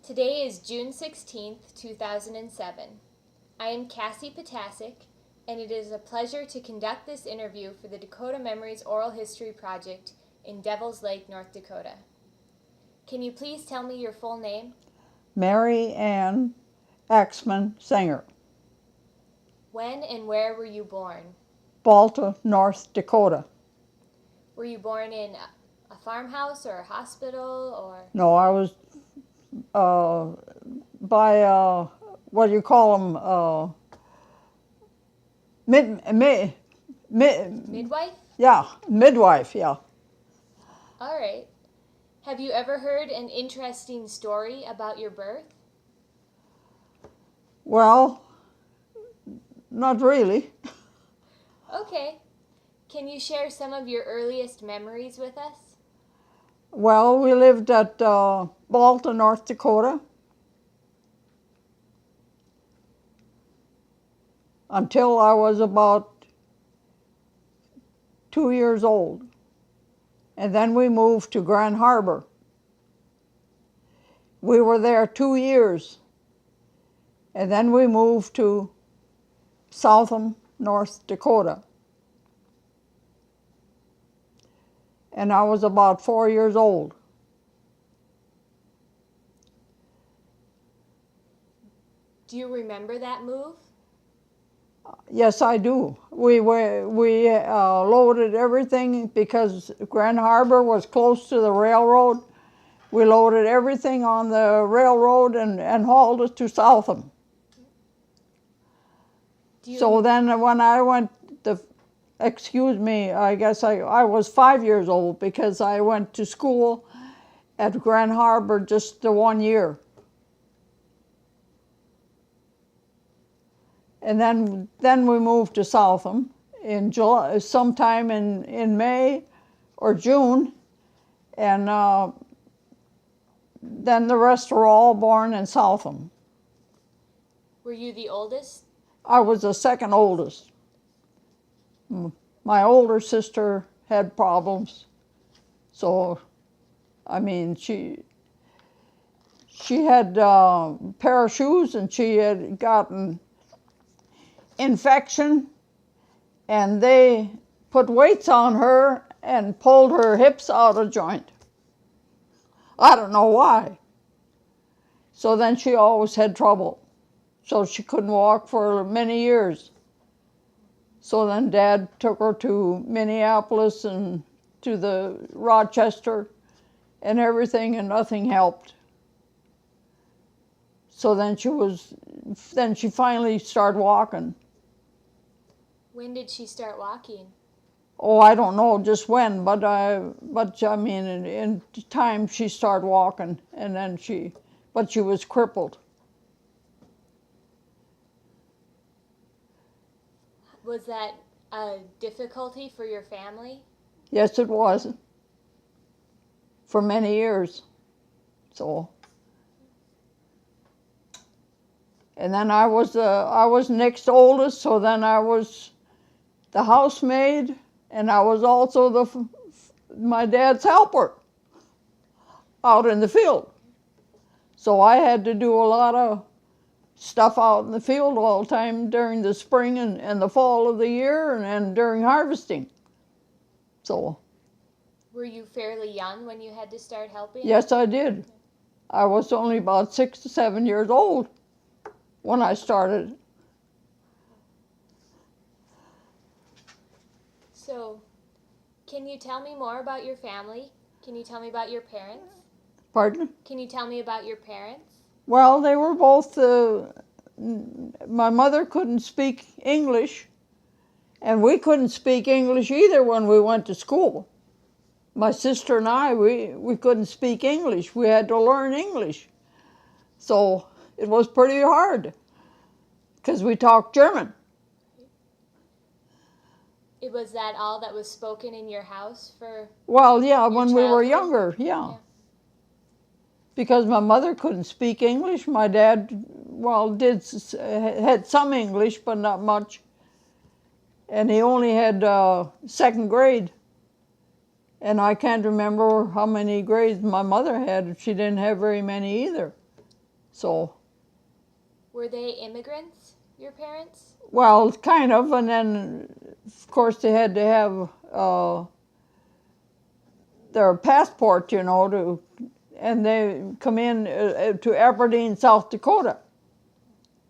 Today is June 16th, 2007. I am Cassie Potasic, and it is a pleasure to conduct this interview for the Dakota Memories Oral History Project in Devils Lake, North Dakota. Can you please tell me your full name? Mary Ann Axtman, Senger, When and where were you born? Balta, North Dakota. Were you born in a farmhouse or a hospital or? No, I was by, what do you call them, Midwife? yeah, midwife, yeah. All right. Have you ever heard an interesting story about your birth? Well, not really. Okay. Can you share some of your earliest memories with us? Well, we lived at Balta, North Dakota until I was about 2 years old. And then we moved to Grand Harbor. We were there 2 years. And then we moved to Southam, North Dakota. And I was about 4 years old. Do you remember that move? Yes, I do. We loaded everything because Grand Harbor was close to the railroad. We loaded everything on the railroad and hauled it to Southam. So then when I went, I guess I was 5 years old because I went to school at Grand Harbor just the 1 year. And then we moved to Southam in July, sometime in May or June, and then the rest were all born in Southam. Were you the oldest? I was the second oldest. My older sister had problems, so I mean she had a pair of shoes and she had gotten infection, and they put weights on her and pulled her hips out of joint. I don't know why. So then she always had trouble. So she couldn't walk for many years. So then Dad took her to Minneapolis and to the Rochester and everything, and nothing helped. So then she finally started walking. When did she start walking? Oh, I don't know just when, but I mean, in time she started walking, and then she was crippled. Was that a difficulty for your family? Yes, it was. For many years. So. And then I was next oldest, so then I was the housemaid, and I was also my dad's helper out in the field. So I had to do a lot of stuff out in the field all the time during the spring and the fall of the year and during harvesting. So. Were you fairly young when you had to start helping? Yes, I did. I was only about 6 to 7 years old when I started. So, can you tell me more about your family? Can you tell me about your parents? Pardon? Can you tell me about your parents? Well, they were both, my mother couldn't speak English, and we couldn't speak English either when we went to school. My sister and I, we couldn't speak English. We had to learn English. So it was pretty hard because we talked German. Was that all that was spoken in your house for? Well, yeah, when childhood? we were younger, yeah. Because my mother couldn't speak English. My dad, well, had some English, but not much. And he only had second grade. And I can't remember how many grades my mother had. She didn't have very many either. So, Were they immigrants, your parents? well, kind of, and then, of course, they had to have their passport, and they come in to Aberdeen, South Dakota.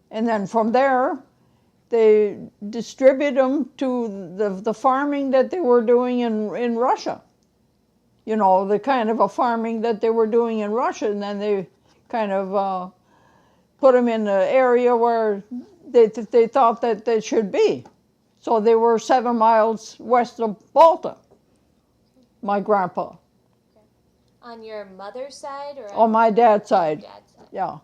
And then from there, they distribute them to the farming that they were doing in Russia. The kind of a farming that they were doing in Russia, and then they kind of put them in the area where they thought that they should be. So they were 7 miles west of Malta, my grandpa. Okay. On your mother's side or On my dad's your side, dad's side? yeah.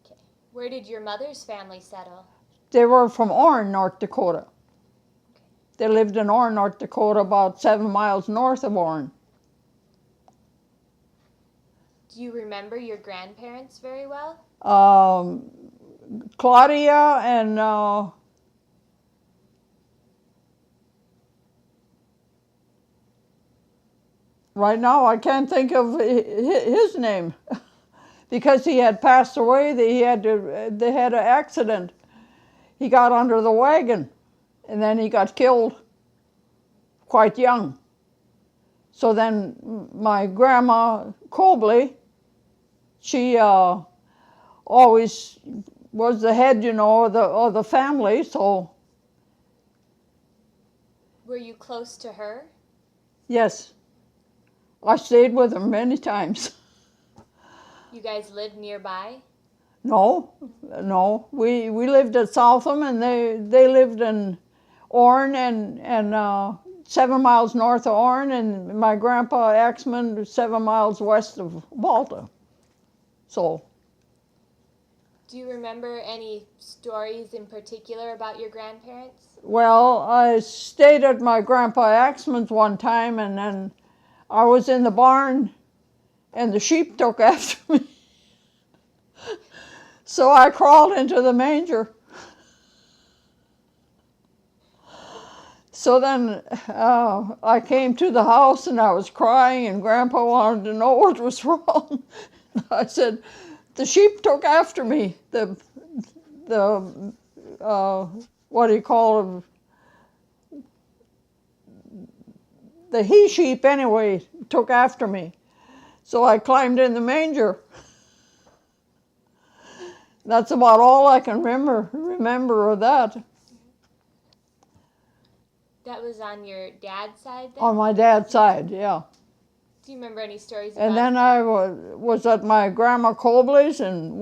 Okay. Where did your mother's family settle? They were from Orne, North Dakota. Okay. They lived in Orne, North Dakota, about 7 miles north of Orne. Do you remember your grandparents very well? Claudia and right now I can't think of his name because he had passed away. They had an accident. He got under the wagon and then he got killed quite young. So then my grandma Cobley, she always was the head, of the family. So Were you close to her? yes, I stayed with her many times. You guys lived nearby? No, we lived at Southam, and they lived in Orne and 7 miles north of Orne, and my grandpa Axtman 7 miles west of Malta. So. Do you remember any stories in particular about your grandparents? Well, I stayed at my grandpa Axtman's one time, and then I was in the barn, and the sheep took after me. So I crawled into the manger. So then I came to the house, and I was crying, and Grandpa wanted to know what was wrong. I said, the sheep took after me. The what do you call them? The he-sheep, anyway, took after me. So I climbed in the manger. That's about all I can remember of that. That was on your dad's side then? On my dad's side, yeah. Do you remember any stories about And then I was at my grandma Cobley's, and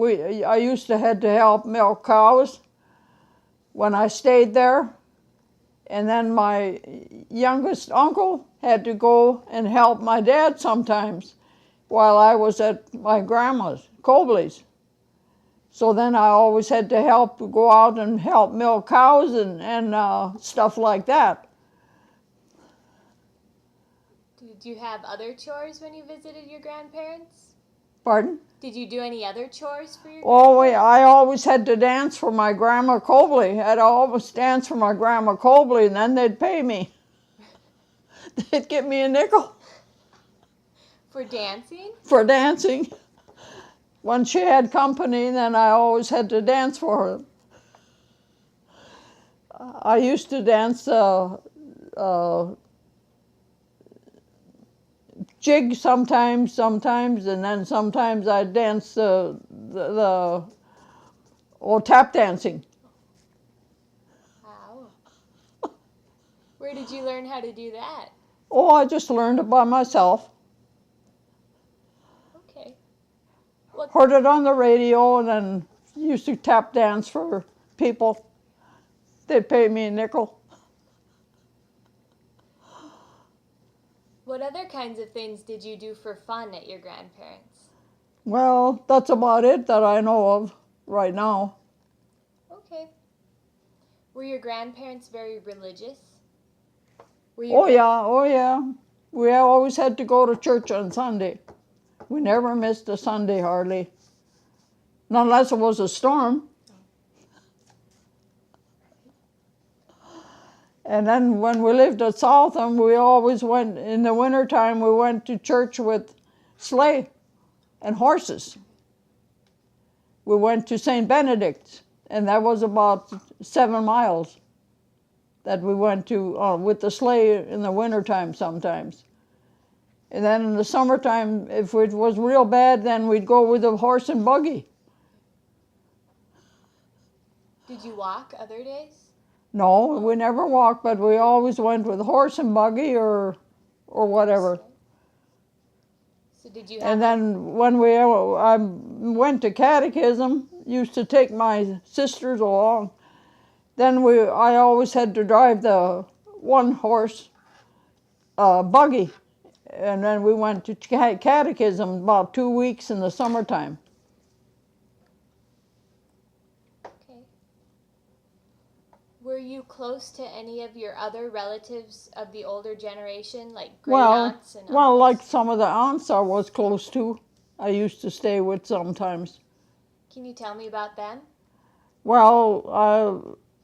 I used to had to help milk cows when I stayed there. And then my youngest uncle had to go and help my dad sometimes while I was at my grandma's, Cobley's. So then I always had to go out and help milk cows and stuff like that. Did you have other chores when you visited your grandparents? Pardon? Did you do any other chores for your Oh, grandparents? I always had to dance for my grandma Cobley. I'd always dance for my grandma Cobley, and then they'd pay me. They'd give me a nickel. For dancing? For dancing. When she had company, then I always had to dance for her. I used to dance jig sometimes, and then sometimes I'd dance tap dancing. Wow. Where did you learn how to do that? Oh, I just learned it by myself. Okay. Heard it on the radio, and then used to tap dance for people. They'd pay me a nickel. What other kinds of things did you do for fun at your grandparents'? Well, that's about it that I know of right now. Okay. Were your grandparents very religious? Oh yeah. We always had to go to church on Sunday. We never missed a Sunday hardly. Not unless it was a storm. And then when we lived at Southam, we always went, in the wintertime, we went to church with sleigh and horses. we went to St. Benedict's, and that was about 7 miles that we went to with the sleigh in the wintertime sometimes. And then in the summertime, if it was real bad, then we'd go with a horse and buggy. Did you walk other days? No, we never walked, but we always went with horse and buggy or whatever. So did you have And then when I went to catechism, used to take my sisters along. Then I always had to drive the one horse buggy. And then we went to catechism about 2 weeks in the summertime. Okay. Were you close to any of your other relatives of the older generation, like great aunts and uncles? Well, like some of the aunts I was close to, I used to stay with sometimes. Can you tell me about them? Well,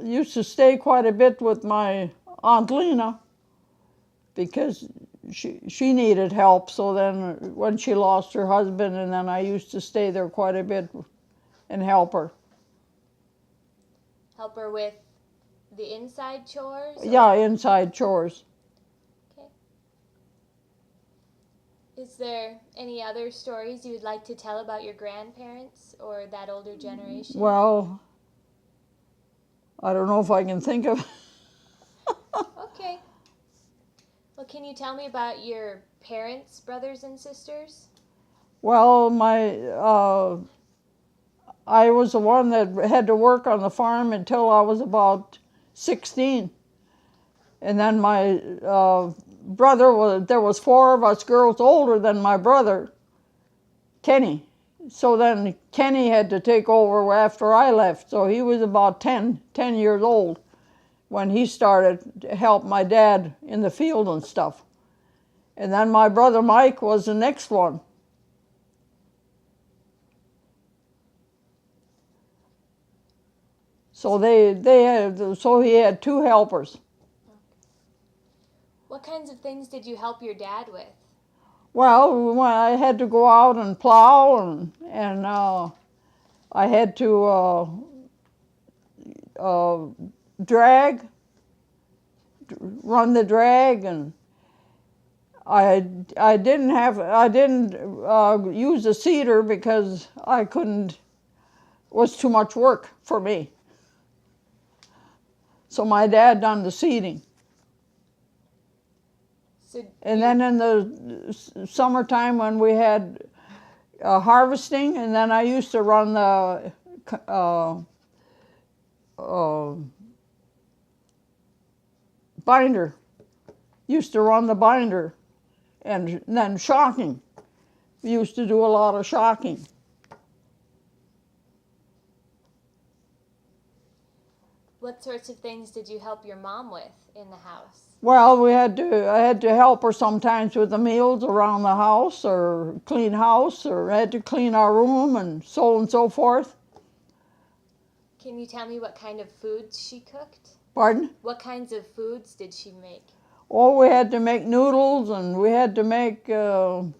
I used to stay quite a bit with my Aunt Lena because she needed help. So then when she lost her husband, and then I used to stay there quite a bit and help her. Help her with the inside chores? Yeah, inside chores. Okay. Is there any other stories you would like to tell about your grandparents or that older generation? Well, I don't know if I can think of. Okay. Well, can you tell me about your parents, brothers and sisters? Well, I was the one that had to work on the farm until I was about 16. And then my brother, there was 4 of us girls older than my brother, Kenny. So then Kenny had to take over after I left. So he was about 10 years old when he started to help my dad in the field and stuff. And then my brother Mike was the next one. So he had 2 helpers. What kinds of things did you help your dad with? Well, when I had to go out and plow, and I had to run the drag, and I didn't use the seeder because I couldn't. It was too much work for me. So my dad done the seeding. And then in the summertime when we had harvesting, and then I used to run the binder. Used to run the binder, and then shocking. We used to do a lot of shocking. What sorts of things did you help your mom with in the house? Well, I had to help her sometimes with the meals around the house, or clean house, or I had to clean our room and so forth. Can you tell me what kind of foods she cooked? Pardon? What kinds of foods did she make? Oh, we had to make noodles, and we had to make all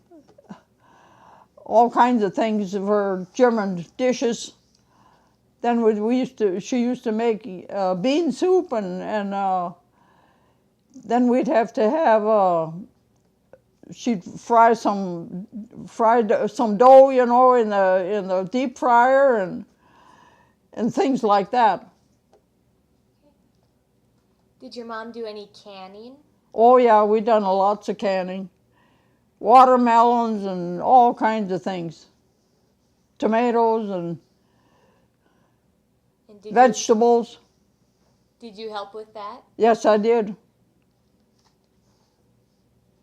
kinds of things for German dishes. Then she used to make bean soup, and then we'd have to have, she'd fry some dough, in the deep fryer, and things like that. Did your mom do any canning? Oh yeah, we done lots of canning. Watermelons and all kinds of things. Tomatoes and vegetables. Did you help with that? Yes, I did.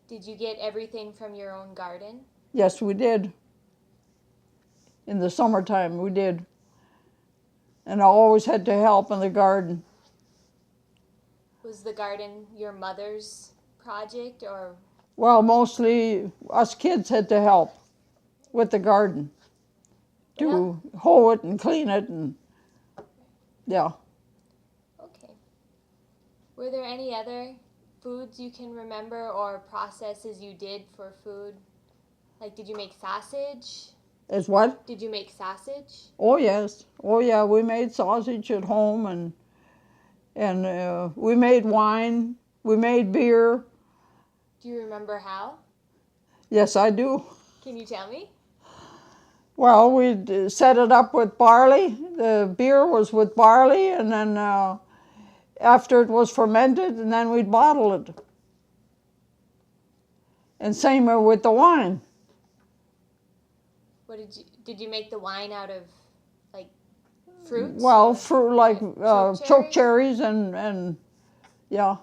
Did you get everything from your own garden? Yes, we did. In the summertime, we did. And I always had to help in the garden. Was the garden your mother's project, or? Well, mostly us kids had to help with the garden. To hoe it and clean it, and yeah. Okay. Were there any other foods you can remember or processes you did for food? Like, did you make sausage? Is what? Did you make sausage? Oh yes. Oh yeah. We made sausage at home, and we made wine. We made beer. Do you remember how? Yes, I do. Can you tell me? Well, we'd set it up with barley. The beer was with barley, and then after it was fermented, and then we'd bottle it. And same with the wine. What did you make the wine out of, like, fruits? Well, or fruit like choke cherries? cherries and yeah.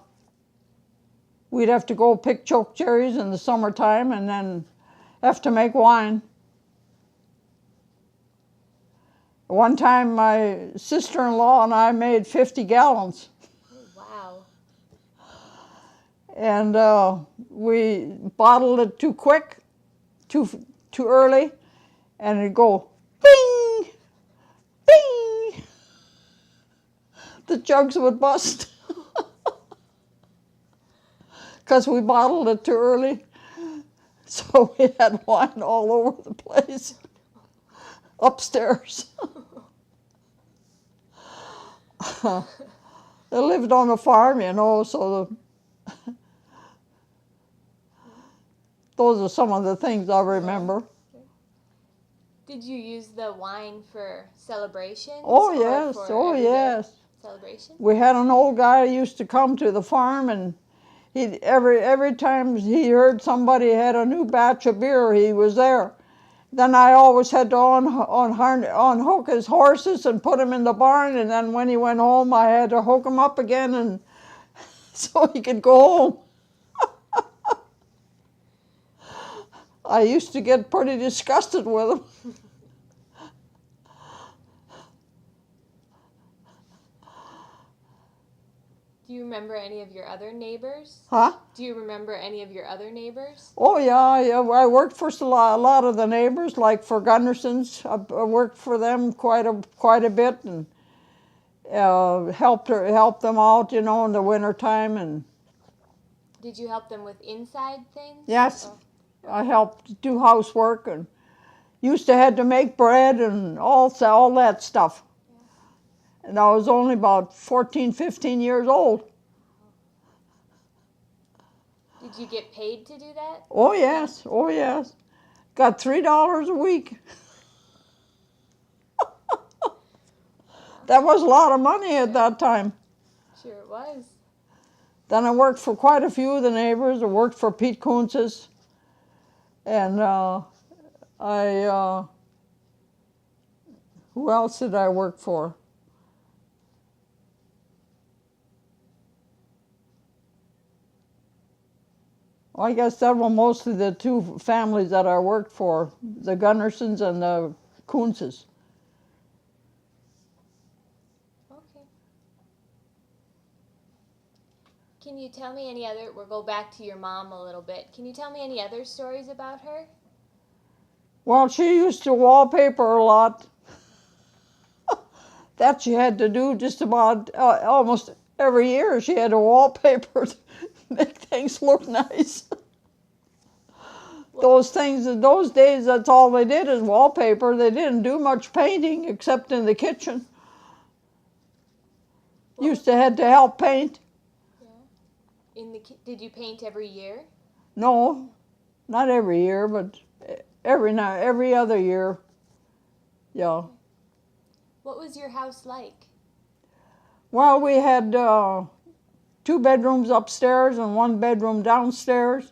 We'd have to go pick choke cherries in the summertime, and then have to make wine. One time, my sister-in-law and I made 50 gallons. Oh, wow. And we bottled it too quick, too early, and it'd go bing, bing. The jugs would bust because we bottled it too early. So we had wine all over the place upstairs. They lived on a farm, you know, so those are some of the things I remember. Did you use the wine for celebrations? Oh or yes, for oh everyday yes. Celebrations? We had an old guy who used to come to the farm, and he every time he heard somebody had a new batch of beer, he was there. Then I always had to unhook his horses and put him in the barn, and then when he went home, I had to hook him up again, and so he could go home. I used to get pretty disgusted with him. Do you remember any of your other neighbors? Huh? Do you remember any of your other neighbors? Oh yeah. I worked for a lot of the neighbors, like for Gundersons. I worked for them quite a bit, and helped them out, you know, in the wintertime. And Did you help them with inside things? yes, Oh. I helped do housework, and used to had to make bread and all that stuff. Yeah. And I was only about 14, 15 years old. Did you get paid to do that? Oh yes, oh yes. Got $3 a week. That was a lot of money at that time. Sure it was. Then I worked for quite a few of the neighbors. I worked for Pete Kuntz's, and who else did I work for? Well, I guess that were mostly the two families that I worked for, the Gundersons and the Kuntzes. Okay. Can you tell me any other, we'll go back to your mom a little bit. Can you tell me any other stories about her? Well, she used to wallpaper a lot. That she had to do just about almost every year. She had to wallpaper to make things look nice. Those things, in those days, that's all they did is wallpaper. They didn't do much painting except in the kitchen. Used to had to help paint. Yeah. Did you paint every year? No, not every year, but every other year. Yeah. What was your house like? Well, we had 2 bedrooms upstairs and 1 bedroom downstairs,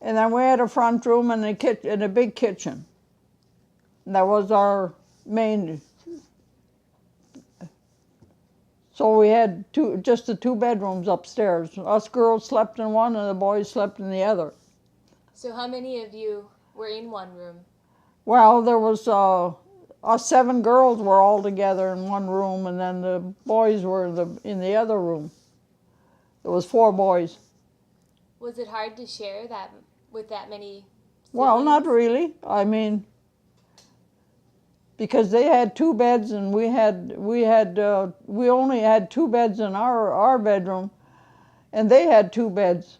and then we had a front room and a big kitchen. And that was our main. So we had just the 2 bedrooms upstairs. Us girls slept in one, and the boys slept in the other. So how many of you were in one room? Well, there was us 7 girls were all together in one room, and then the boys were in the other room. There was 4 boys. Was it hard to share that with that many siblings? Well, not really. I mean, because they had 2 beds, and we only had 2 beds in our bedroom, and they had 2 beds.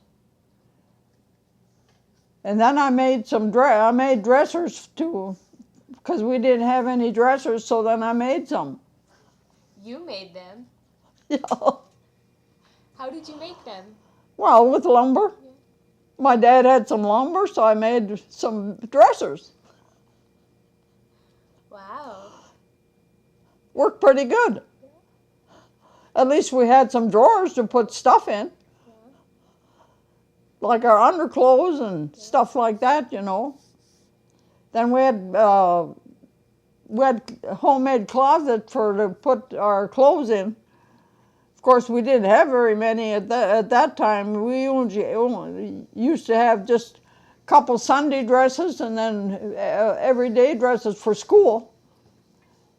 And then I made dressers to because we didn't have any dressers, so then I made some. You made them. Yeah. How did you make them? Well, with lumber. Yeah. My dad had some lumber, so I made some dressers. Wow. Worked pretty good. At least we had some drawers to put stuff in, Yeah. like our underclothes and stuff like that, you know. Then we had a homemade closet to put our clothes in. Of course, we didn't have very many at that time. We only used to have just a couple Sunday dresses and then everyday dresses for school.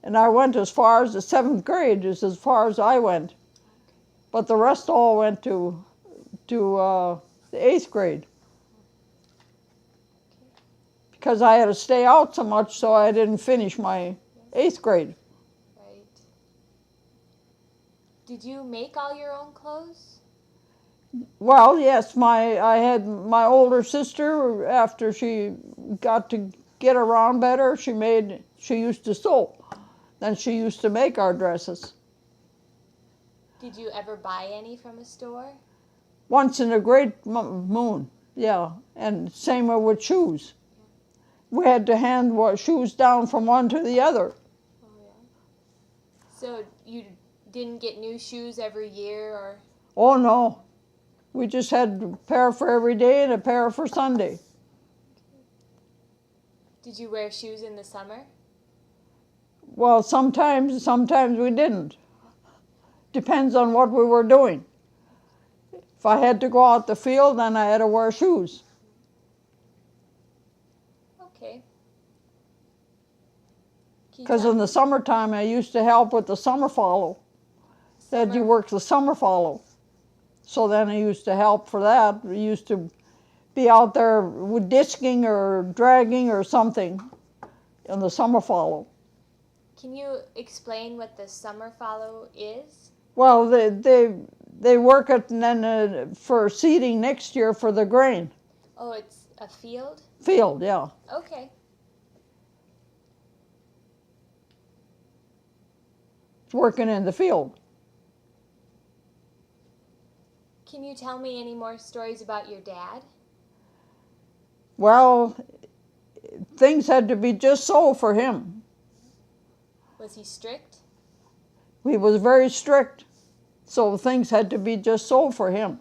And I went as far as the 7th grade, is as far as I went. But the rest all went to the 8th grade. Because I had to stay out so much, so I didn't finish my 8th grade. Right. Did you make all your own clothes? Well, yes, I had my older sister, after she got to get around better, she used to sew. Then she used to make our dresses. Did you ever buy any from a store? Once in a great moon, yeah. And same with shoes. We had to hand shoes down from one to the other. Oh, yeah. So you didn't get new shoes every year, or? Oh, no. We just had a pair for every day and a pair for Sunday. Did you wear shoes in the summer? Well, sometimes we didn't. Depends on what we were doing. If I had to go out the field, then I had to wear shoes. Okay. Because in the summertime, I used to help with the summer follow. That you work the summer follow. So then I used to help for that. We used to be out there with disking or dragging or something in the summer follow. Can you explain what the summer follow is? Well, they work it and then for seeding next year for the grain. Oh, it's a field? Field, yeah. Okay. It's working in the field. Can you tell me any more stories about your dad? Well, things had to be just so for him. Was he strict? He was very strict, so things had to be just so for him.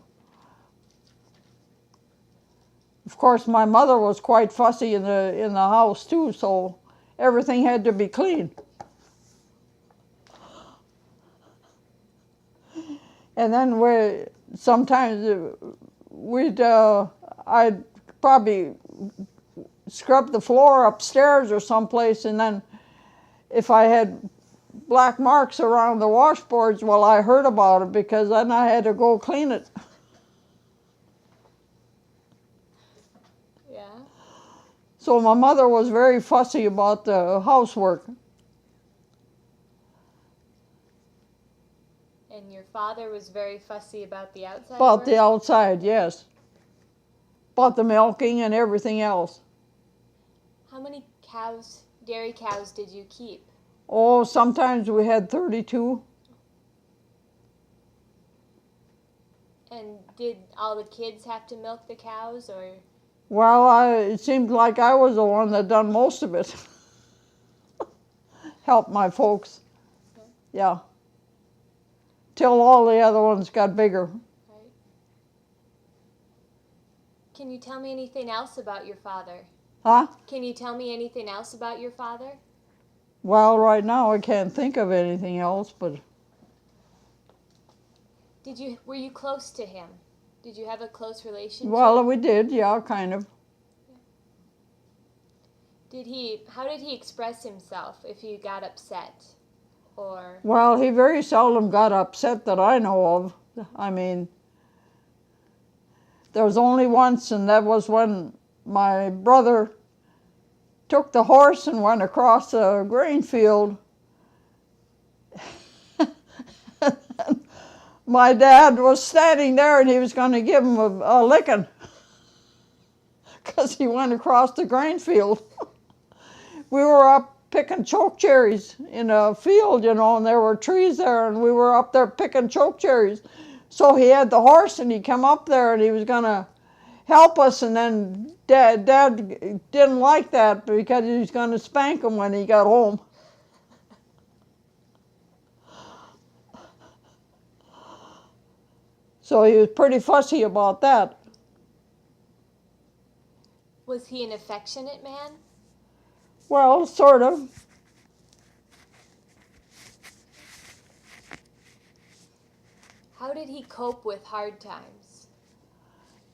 Of course, my mother was quite fussy in the house too, so everything had to be clean. And then sometimes I'd probably scrub the floor upstairs or someplace, and then if I had black marks around the washboards, well, I heard about it because then I had to go clean it. Yeah. So my mother was very fussy about the housework. And your father was very fussy about the outside About work? the outside, yes. About the milking and everything else. How many dairy cows did you keep? Oh, sometimes we had 32. And did all the kids have to milk the cows, or? Well, it seemed like I was the one that done most of it. Helped my folks. Okay. Yeah. Till all the other ones got bigger. Right. Can you tell me anything else about your father? Huh? Can you tell me anything else about your father? Well, right now I can't think of anything else, but Were you close to him? Did you have a close relationship? well, we did, yeah, kind of. How did he express himself if he got upset? Or? Well, he very seldom got upset that I know of. I mean, there was only once, and that was when my brother took the horse and went across a grain field. My dad was standing there and he was going to give him a licking because he went across the grain field. We were up picking chokecherries in a field, and there were trees there, and we were up there picking chokecherries. So he had the horse, and he came up there, and he was gonna help us, and then Dad didn't like that because he was gonna spank him when he got home. So he was pretty fussy about that. Was he an affectionate man? Well, sort of. How did he cope with hard times?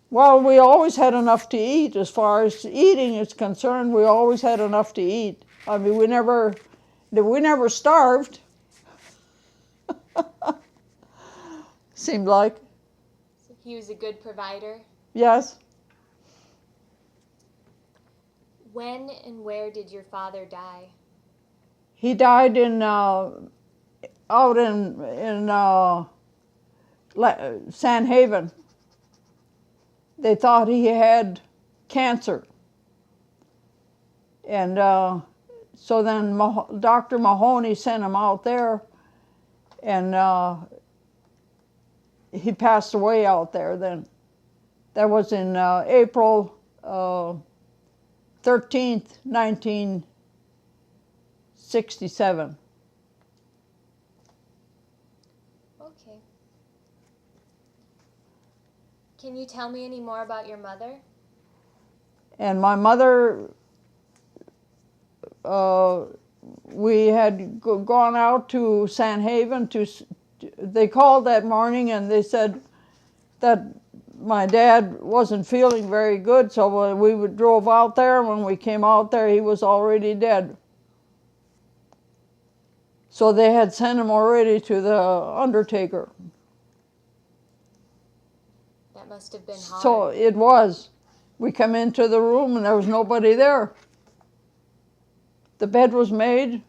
Well, we always had enough to eat. As far as eating is concerned, we always had enough to eat. I mean, we never starved. Seemed like. So he was a good provider. Yes. When and where did your father die? He died out in San Haven. They thought he had cancer. And so then Dr. Mahoney sent him out there, and he passed away out there then. That was in April 13th, 1967. Okay. Can you tell me any more about your mother? And my mother, we had gone out to San Haven they called that morning and they said that my dad wasn't feeling very good, so we drove out there. When we came out there, he was already dead. So they had sent him already to the undertaker. That must have been hard. So it was. We come into the room and there was nobody there. The bed was made,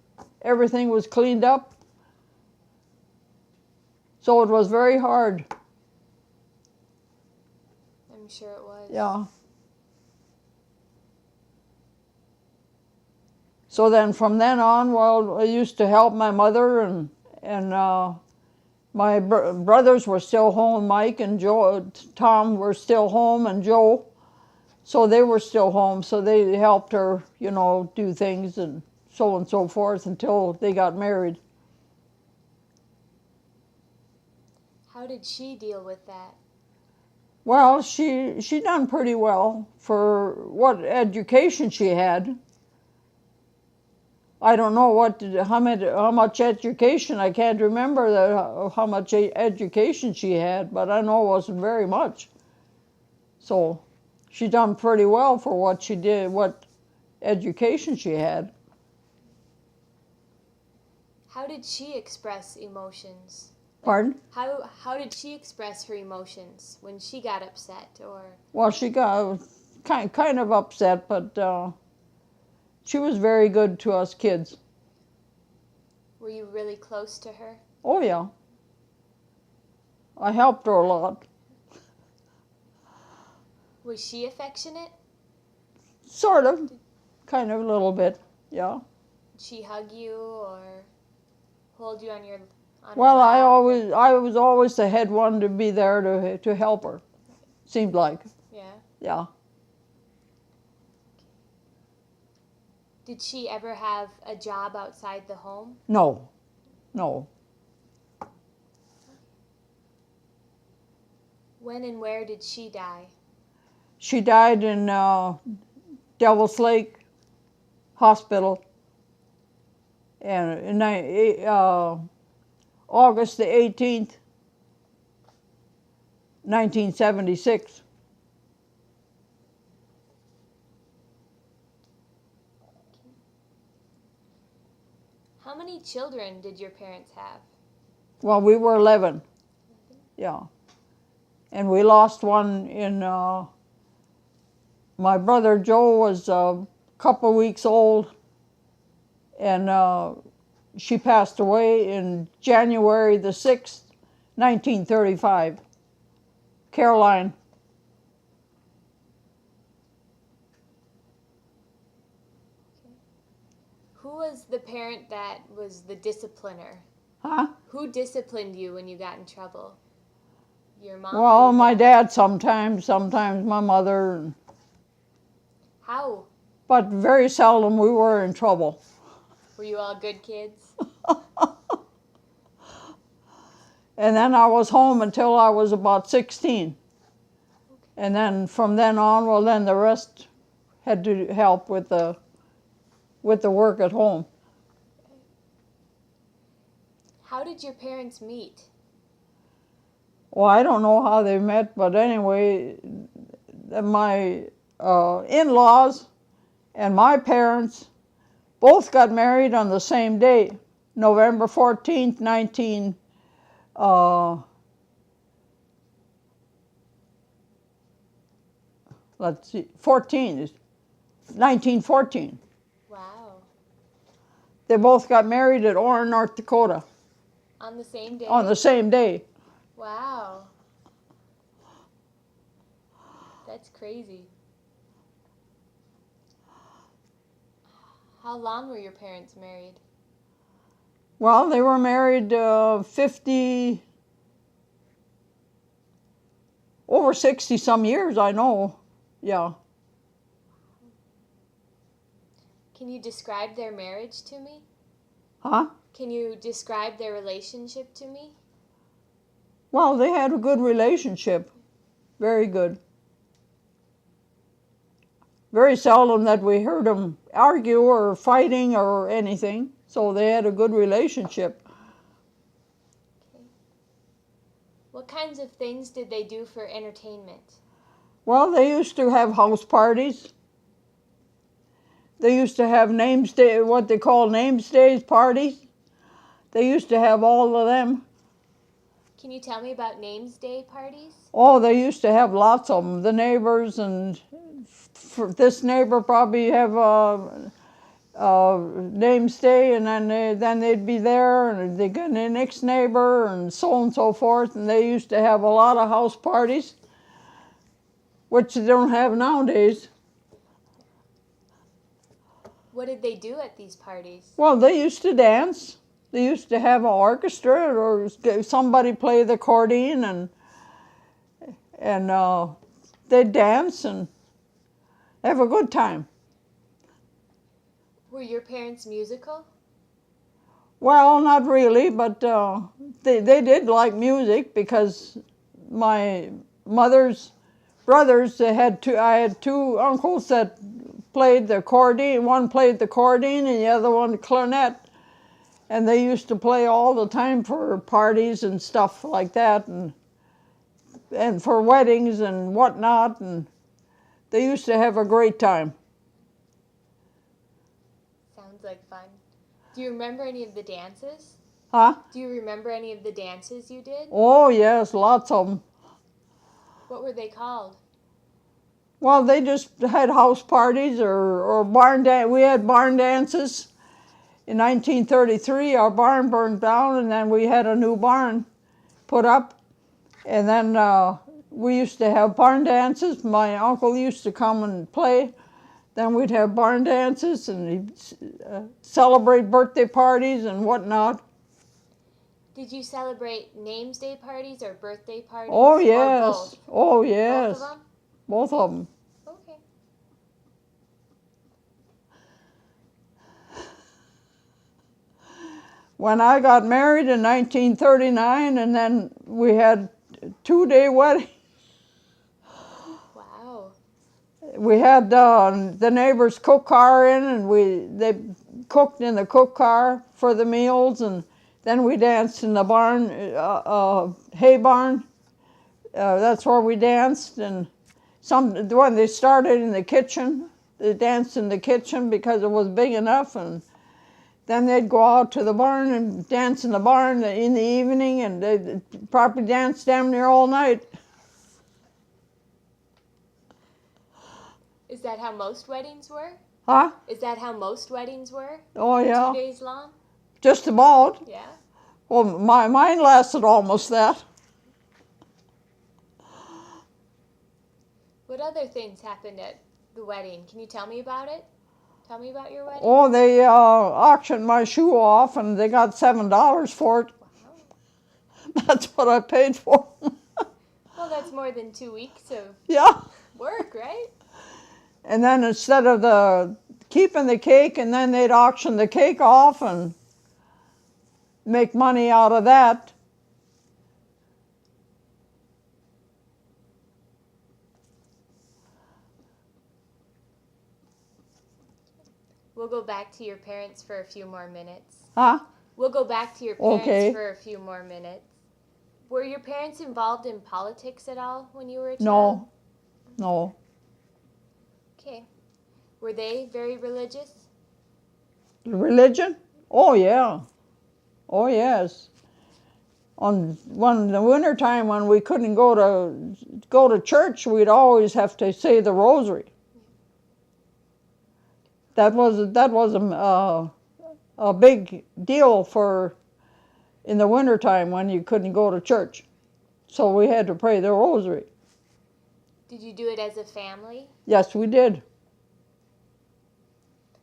everything was cleaned up. So it was very hard. I'm sure it was. Yeah. So then from then on, well, I used to help my mother, and my brothers were still home. Mike and Joe, Tom were still home, and Joe. So they were still home. So they helped her, do things and so forth until they got married. How did she deal with that? Well, she done pretty well for what education she had. I don't know how much education. I can't remember how much education she had, but I know it wasn't very much. So she done pretty well for what she did, what education she had. How did she express emotions? Pardon? How did she express her emotions when she got upset or? Well, she got kind of upset, but she was very good to us kids. Were you really close to her? Oh yeah. I helped her a lot. Was she affectionate? Sort of, kind of a little bit, yeah. Did she hug you or hold you on her Well, lap? I was always the head one to be there to help her. Seemed like. Yeah. Yeah. Did she ever have a job outside the home? No. When and where did she die? She died in Devil's Lake Hospital, and in August the 18th, 1976. How many children did your parents have? Well, we were 11. Yeah. And we lost one in, my brother Joe was a couple weeks old, and she passed away in January the 6th, 1935. Caroline. Who was the parent that was the discipliner? Huh? Who disciplined you when you got in trouble? Your mom? Well, or your my dad sometimes my mother, How? but very seldom we were in trouble. Were you all good kids? And then I was home until I was about 16. And then from then on, well, then the rest had to help with the work at home. How did your parents meet? Well, I don't know how they met, but anyway, my in-laws and my parents both got married on the same day, November 14th, 1914. Wow. They both got married at Orrin, North Dakota. On the same day? On the same day. Wow. That's crazy. How long were your parents married? Well, they were married over 60 some years, I know. Yeah. Can you describe their marriage to me? Huh? Can you describe their relationship to me? Well, they had a good relationship. Very good. Very seldom that we heard them argue or fighting or anything. So they had a good relationship. Okay. What kinds of things did they do for entertainment? Well, they used to have house parties. They used to have what they call names days parties. They used to have all of them. Can you tell me about Names Day parties? Oh, they used to have lots of them. The neighbors, and for this neighbor probably have a names day, and then they'd be there, and they get the next neighbor, and so forth. And they used to have a lot of house parties, which they don't have nowadays. What did they do at these parties? Well, they used to dance. They used to have an orchestra, or somebody play the accordion, and they'd dance and have a good time. Were your parents musical? Well, not really, but they did like music, because my mother's brothers, I had two uncles that played the accordion. One played the accordion and the other one the clarinet. And they used to play all the time for parties and stuff like that, and for weddings and whatnot, and they used to have a great time. Sounds like fun. Do you remember any of the dances? Huh? Do you remember any of the dances you did? Oh, yes, lots of them. What were they called? Well, they just had house parties or barn dance. We had barn dances. In 1933, our barn burned down, and then we had a new barn put up. And then we used to have barn dances. My uncle used to come and play. Then we'd have barn dances, and he'd celebrate birthday parties and whatnot. Did you celebrate Names Day parties or birthday parties? Oh, Or yes. both? Oh, yes. Both of them? Both of them. Okay. When I got married in 1939, and then we had a 2-day wedding. Wow. We had the neighbor's cook car in, and they cooked in the cook car for the meals, and then we danced in the barn, hay barn. That's where we danced, and when they started in the kitchen, they danced in the kitchen because it was big enough, and then they'd go out to the barn and dance in the barn in the evening, and they'd probably dance damn near all night. Is that how most weddings were? Huh? Is that how most weddings were? Oh, yeah. 2 days long? Just about. Yeah. Well, mine lasted almost that. What other things happened at the wedding? Can you tell me about it? Tell me about your wedding. Oh, they auctioned my shoe off and they got $7 for it. Wow. That's what I paid for. Well, that's more than 2 weeks of Yeah. work, right? And then instead of keeping the cake, and then they'd auction the cake off and make money out of that. We'll go back to your parents for a few more minutes. Huh? We'll go back to your parents Okay. for a few more minutes. Were your parents involved in politics at all when you were a child? No. No. Okay. Were they very religious? Religion? Oh, yeah. Oh, yes. In the wintertime when we couldn't go to church, we'd always have to say the rosary. That was a big deal in the wintertime when you couldn't go to church. So we had to pray the rosary. Did you do it as a family? Yes, we did.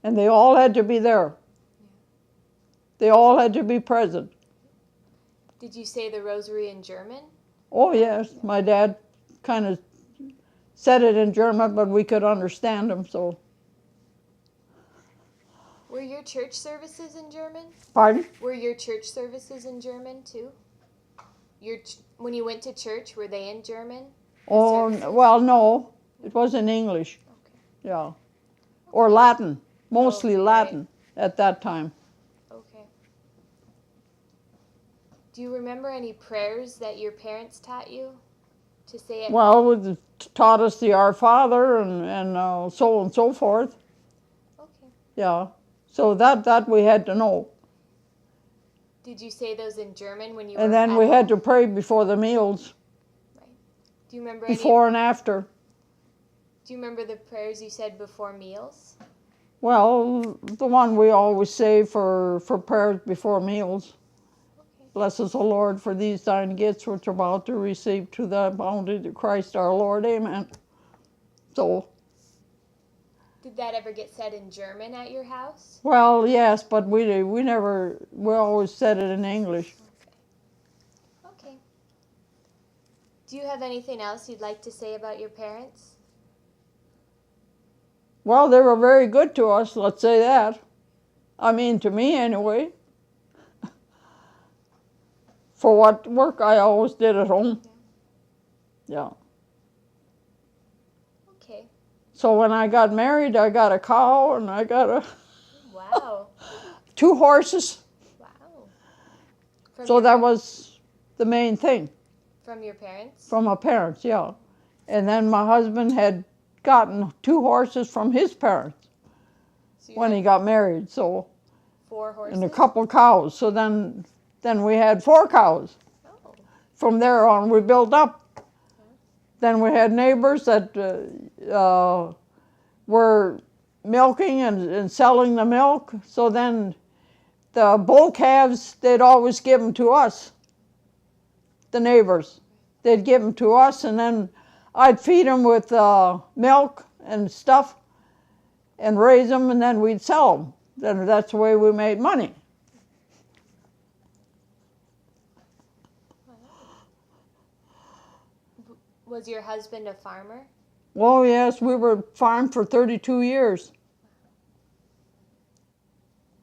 And they all had to be there. They all had to be present. Did you say the rosary in German? Oh, yes. My dad kind of said it in German, but we could understand him, so. Were your church services in German? Pardon? Were your church services in German too? When you went to church, were they in German? Oh, services? well, no. It was in English. Okay. Yeah. Or Latin. Mostly Oh, right. Latin at that time. Okay. Do you remember any prayers that your parents taught you to say at Well, it taught us the Our Father and so on and so forth. Okay. Yeah. So that we had to know. Did you say those in German when you were And then at we had home? to pray before the meals, Right. Do you remember before and after. Do you remember the prayers you said before meals? Well, the one we always say for prayers before meals. Okay. Bless us, O Lord, for these thine gifts which are about to receive to the bounty of Christ our Lord. Amen. So, Did that ever get said in German at your house? well, yes, but we always said it in English. Okay. Do you have anything else you'd like to say about your parents? Well, they were very good to us, let's say that. I mean, to me anyway. For what work I always did at home. Yeah. Okay. So when I got married, I got a cow and I got Wow. 2 horses. Wow. From So your, that was the main thing from your parents? from my parents, yeah. And then my husband had gotten 2 horses from his parents So you when had he got married, so, 4 horses? and a couple cows. So then we had 4 cows. Oh. From there on, we built up. Then we had neighbors that were milking and selling the milk. So then the bull calves, they'd always give them to us, the neighbors. They'd give them to us, and then I'd feed them with milk and stuff and raise them, and then we'd sell them. Then that's the way we made money. Was your husband a farmer? Oh, yes, we were farmed for 32 years.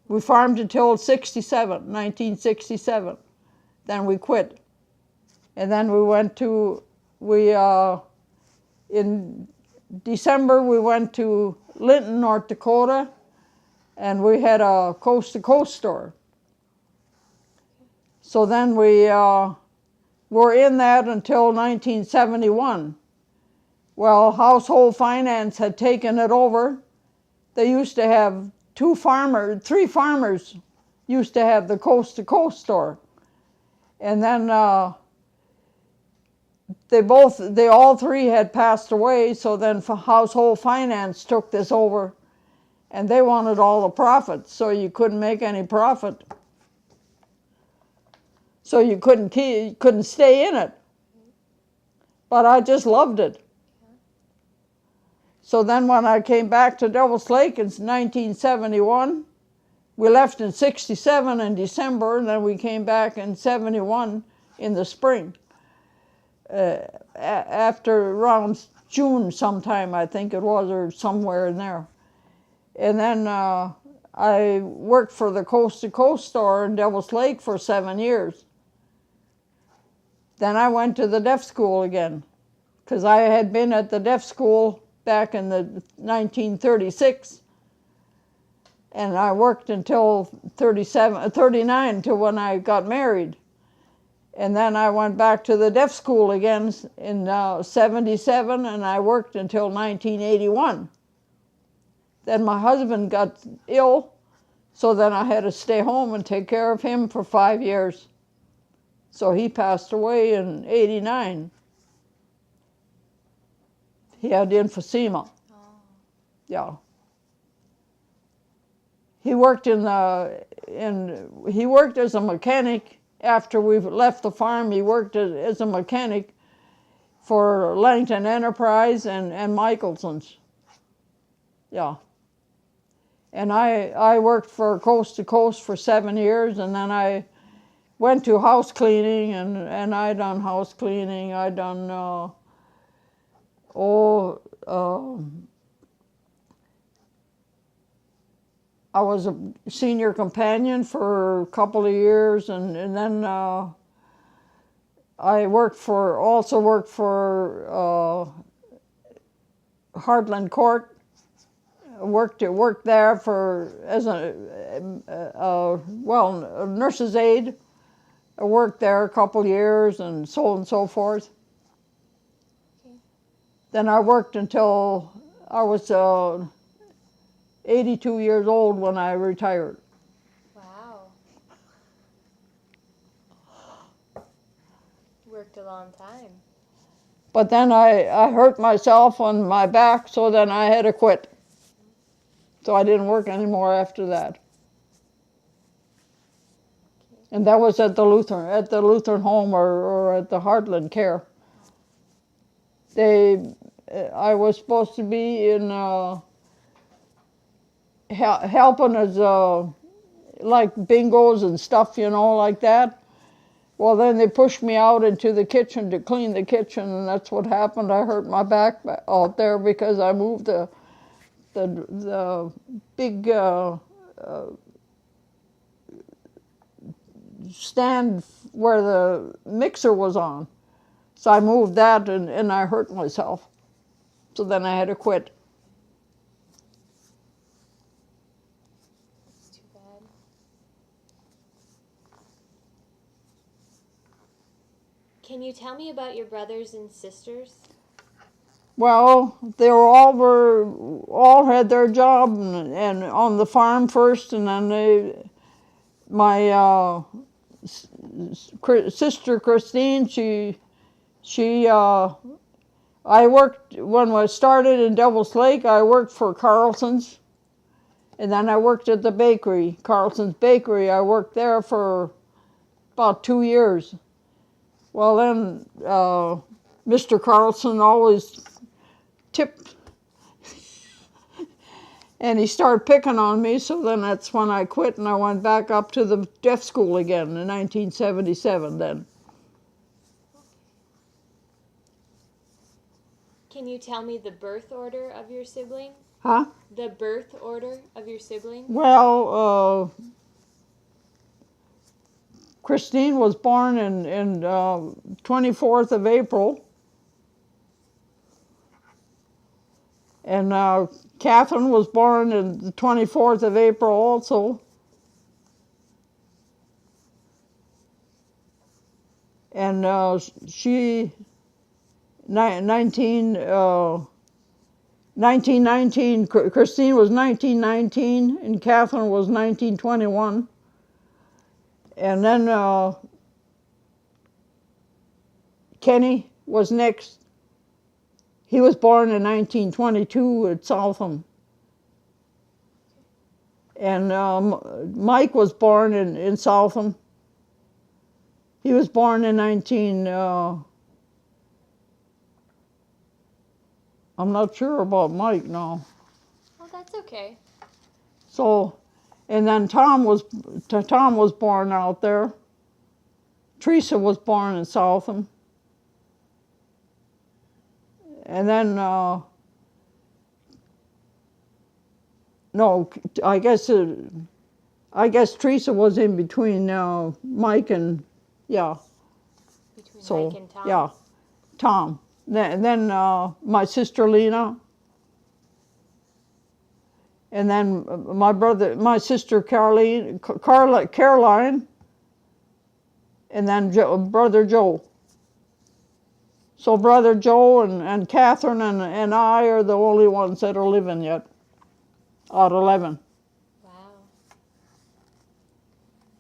We farmed until 1967. Then we quit. And then in December, we went to Linton, North Dakota, and we had a coast-to-coast store. So then we were in that until 1971. Well, Household Finance had taken it over. They used to have 3 farmers used to have the coast-to-coast store. And then they all 3 had passed away, so then Household Finance took this over, and they wanted all the profits, so you couldn't make any profit. So you couldn't stay in it. But I just loved it. So then when I came back to Devil's Lake in 1971, we left in 67 in December, and then we came back in 71 in the spring. After around June sometime, I think it was, or somewhere in there. And then I worked for the Coast to Coast store in Devil's Lake for 7 years. Then I went to the deaf school again, because I had been at the deaf school back in the 1936. And I worked until 39, until when I got married. And then I went back to the deaf school again in 77, and I worked until 1981. Then my husband got ill, so then I had to stay home and take care of him for 5 years. So he passed away in 89. He had emphysema. Oh. Yeah. He worked he worked as a mechanic. After we left the farm, he worked as a mechanic for Langton Enterprise and Michelson's. Yeah. And I worked for Coast to Coast for 7 years, and then I went to house cleaning, and I done house cleaning. I done, I was a senior companion for a couple of years, and then I also worked for Heartland Court. Worked there as a nurse's aide. I worked there a couple of years and so forth. Okay. Then I worked until I was 82 years old when I retired. Wow. Worked a long time. But then I hurt myself on my back, so then I had to quit. So I didn't work anymore after that. Okay. And that was at the Lutheran home or at the Heartland Care. I was supposed to be in helping as like bingos and stuff, like that. Well, then they pushed me out into the kitchen to clean the kitchen, and that's what happened. I hurt my back out there because I moved the big stand where the mixer was on. So I moved that, and I hurt myself. So then I had to quit. That's too bad. Can you tell me about your brothers and sisters? Well, they all had their job and on the farm first, and then my sister Christine, I worked when I started in Devil's Lake. I worked for Carlson's, and then I worked at the bakery, Carlson's Bakery. I worked there for about 2 years. Well, then Mr. Carlson always tipped, and he started picking on me, so then that's when I quit, and I went back up to the deaf school again in 1977 then. Can you tell me the birth order of your sibling? Huh? The birth order of your sibling? Well, Christine was born in 24th of April. And Catherine was born on the 24th of April also. And she, 1919, Christine was 1919, and Catherine was 1921. And then Kenny was next. He was born in 1922 at Southam. And Mike was born in Southam. He was born in I'm not sure about Mike now. Well, that's okay. So, and then Tom was born out there. Teresa was born in Southam. And then, no, I guess Teresa was in between Mike and, yeah. Between So, Mike and Tom? yeah, Tom. Then my sister Lena. And then my sister Caroline, and then brother Joe. So brother Joe and Catherine and I are the only ones that are living yet, out of 11. Wow.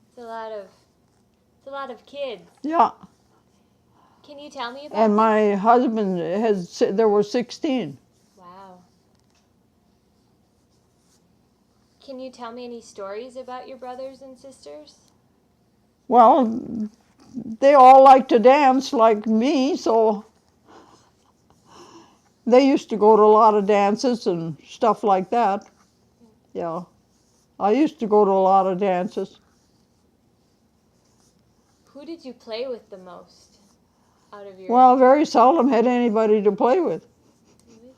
It's a lot of kids. Yeah. Can you tell me about And them? my husband there were 16. Wow. Can you tell me any stories about your brothers and sisters? Well, they all like to dance like me, so they used to go to a lot of dances and stuff like that. Yeah. I used to go to a lot of dances. Who did you play with the most out of your... Well, very seldom had anybody to play with. Really?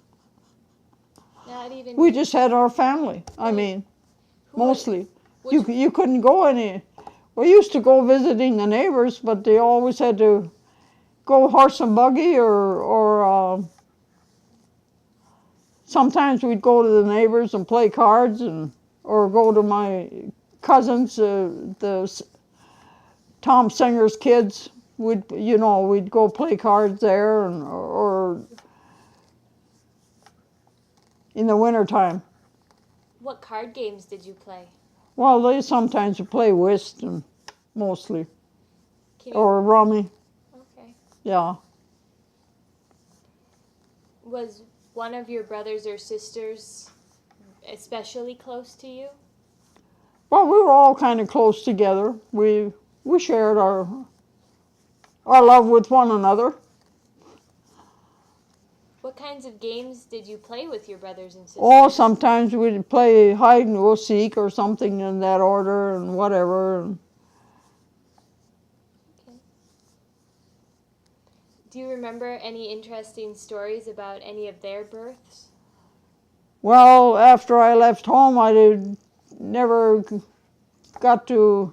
Not even... We just had our family. I mean, mostly. You couldn't go any... We used to go visiting the neighbors, but they always had to go horse and buggy or sometimes we'd go to the neighbors and play cards or go to my cousins, Tom Senger's kids. We'd go play cards there or in the wintertime. What card games did you play? Well, they sometimes would play whist and mostly. Or rummy. Okay. Yeah. Was one of your brothers or sisters especially close to you? Well, we were all kind of close together. We shared our love with one another. What kinds of games did you play with your brothers and sisters? Oh, sometimes we'd play hide and go seek or something in that order and whatever. Okay. Do you remember any interesting stories about any of their births? Well, after I left home, I never got to,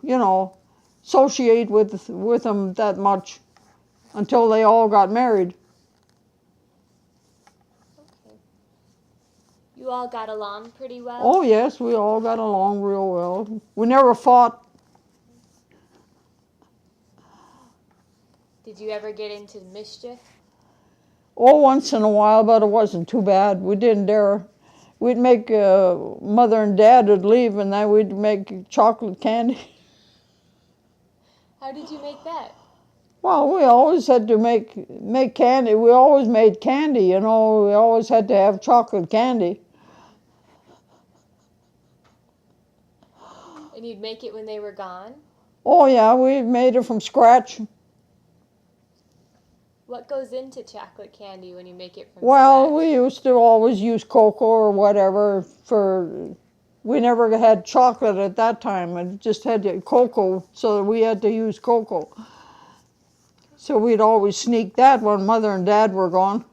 associate with them that much until they all got married. Okay. You all got along pretty well? Oh, yes, we all got along real well. We never fought. Did you ever get into mischief? Oh, once in a while, but it wasn't too bad. We didn't dare. We'd make, Mother and Dad would leave, and then we'd make chocolate candy. How did you make that? Well, we always had to make candy. We always made candy, We always had to have chocolate candy. And you'd make it when they were gone? Oh, yeah, we made it from scratch. What goes into chocolate candy when you make it from Well, scratch? we used to always use cocoa or whatever we never had chocolate at that time. It just had cocoa, so we had to use cocoa. So we'd always sneak that when Mother and Dad were gone.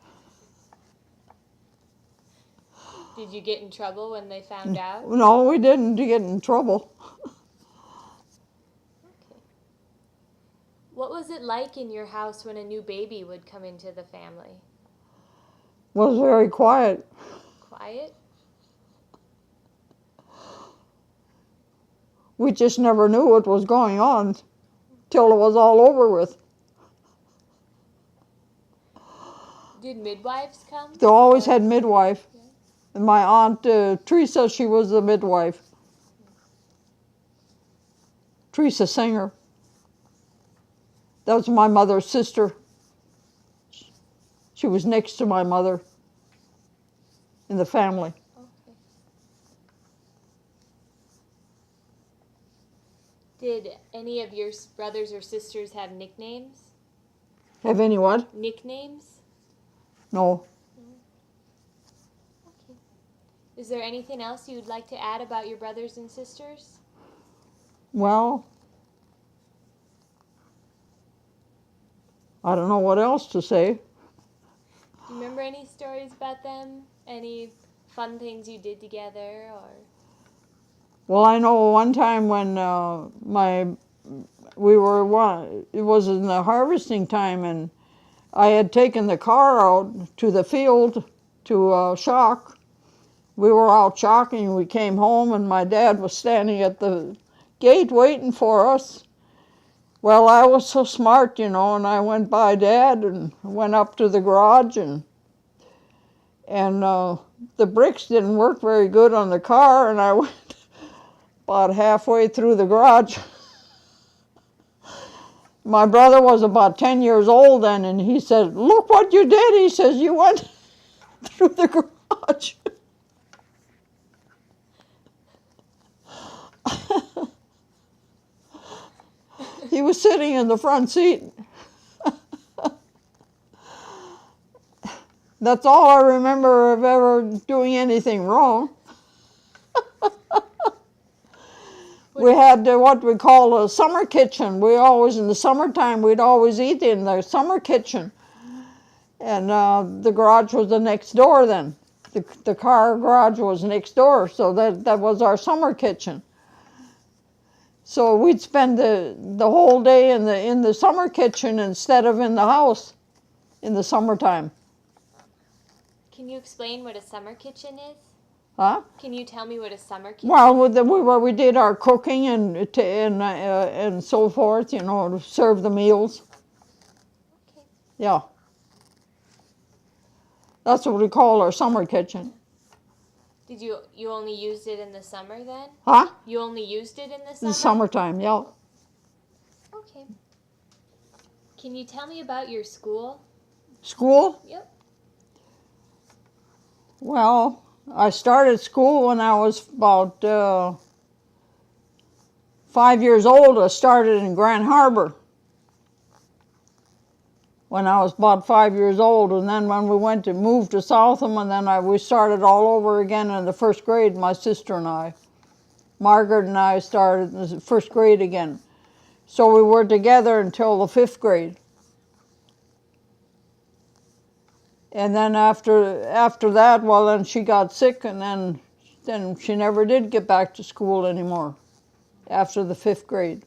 Did you get in trouble when they found out? No, we didn't get in trouble. Okay. What was it like in your house when a new baby would come into the family? It was very quiet. Quiet? We just never knew what was going on till it was all over with. Did midwives come? They always had midwife. Yeah. And my aunt Teresa, she was the midwife. Teresa Senger. That was my mother's sister. She was next to my mother in the family. Okay. Did any of your brothers or sisters have nicknames? Have any what? Nicknames? No. Is there anything else you would like to add about your brothers and sisters? Well, I don't know what else to say. Do you remember any stories about them? Any fun things you did together, or? Well, I know one time when it was in the harvesting time, and I had taken the car out to the field to shock. We were out shocking. We came home, and my dad was standing at the gate waiting for us. Well, I was so smart, and I went by Dad and went up to the garage, and the brakes didn't work very good on the car, and I went about halfway through the garage. My brother was about 10 years old then, and he said, "Look what you did." He says, "You went through the garage." He was sitting in the front seat. That's all I remember of ever doing anything wrong. We had what we call a summer kitchen. In the summertime, we'd always eat in the summer kitchen. And the garage was the next door then. The car garage was next door, so that was our summer kitchen. So we'd spend the whole day in the summer kitchen instead of in the house in the summertime. Can you explain what a summer kitchen is? Huh? Can you tell me what a summer kitchen? Well, where we did our cooking and so forth, to serve the meals. Okay. Yeah. That's what we call our summer kitchen. Did you only used it in the summer then? Huh? You only used it in the summer? The summertime, yeah. Okay. Can you tell me about your school? School? Yep. Well, I started school when I was about 5 years old. I started in Grand Harbor when I was about 5 years old, and then when we moved to Southam, and then we started all over again in the first grade, my sister and I. Margaret and I started in the first grade again. So we were together until the 5th grade. And then after that, well, then she got sick, and then she never did get back to school anymore after the 5th grade.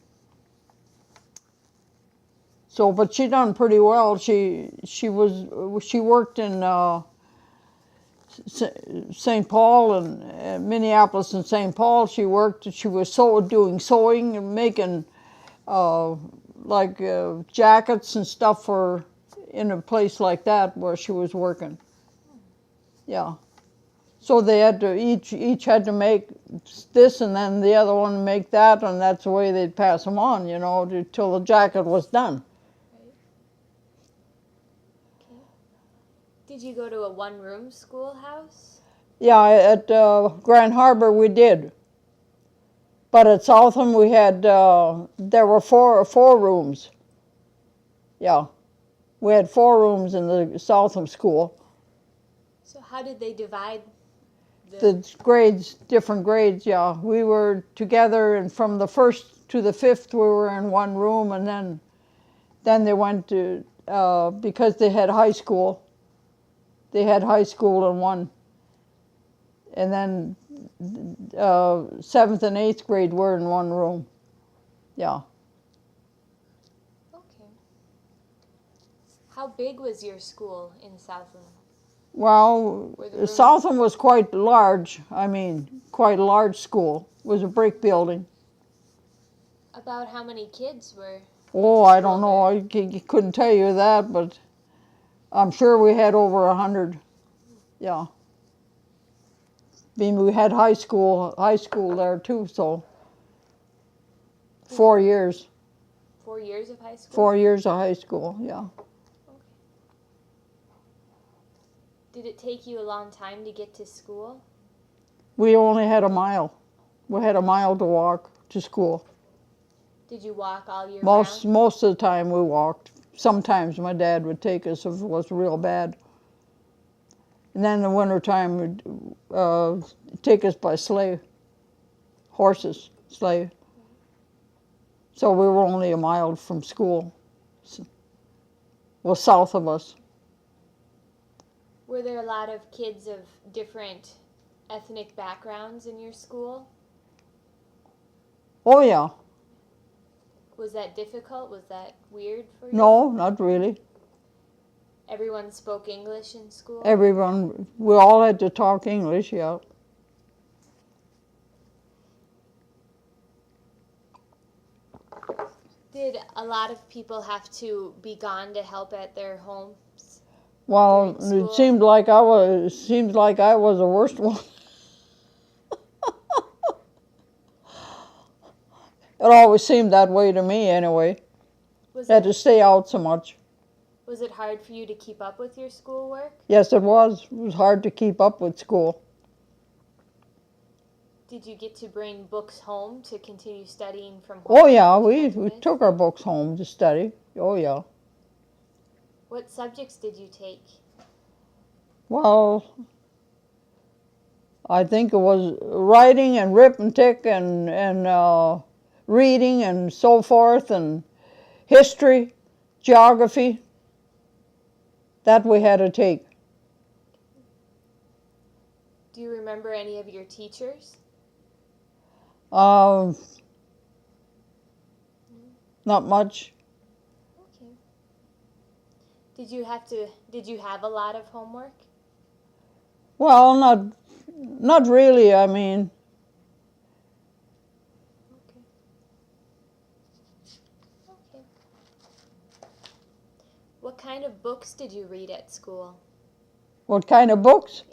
So, but she done pretty well. She worked in St. Paul and Minneapolis and St. Paul. She worked. She was doing sewing and making jackets and stuff in a place like that where she was working. Yeah. So they had to each had to make this, and then the other one make that, and that's the way they'd pass them on, till the jacket was done. Right. Okay. Did you go to a one-room schoolhouse? Yeah, at Grand Harbor we did. But at Southam we had there were four rooms. Yeah. We had 4 rooms in the Southam school. So how did they divide the grades, different grades, yeah. We were together, and from the 1st to the 5th we were in one room, and then they went to, because they had high school in one. And then 7th and 8th grade were in one room. Yeah. How big was your school in Southam? Well, Southam was quite large. Quite a large school. It was a brick building. About how many kids were? Oh, I don't know. I couldn't tell you that, but I'm sure we had over 100. Yeah. We had high school there too, so 4 years. 4 years of high school? 4 years of high school, yeah. Did it take you a long time to get to school? We only had a mile. We had a mile to walk to school. Did you walk all year round? Most of the time we walked. Sometimes my dad would take us if it was real bad. And then in the wintertime, we'd take us by sleigh, horses, sleigh. So we were only a mile from school, well, south of us. Were there a lot of kids of different ethnic backgrounds in your school? Oh yeah, Was that difficult? Was that weird for you? no, not really. Everyone spoke English in school? Everyone, we all had to talk English, yeah. Did a lot of people have to be gone to help at their homes? Well, During it school? seemed like I was the worst one. It always seemed that way to me anyway. Was Had to it, stay out so much. was it hard for you to keep up with your schoolwork? Yes, it was. It was hard to keep up with school. Did you get to bring books home to continue studying from home? Oh yeah, we With? took our books home to study. Oh yeah. What subjects did you take? Well, I think it was writing and arithmetic and reading and so forth, and history, geography. That we had to take. Do you remember any of your teachers? Um, not much. Okay. Did you have a lot of homework? Well, not really. I mean, Okay. Okay. What kind of books did you read at school? what kind of books?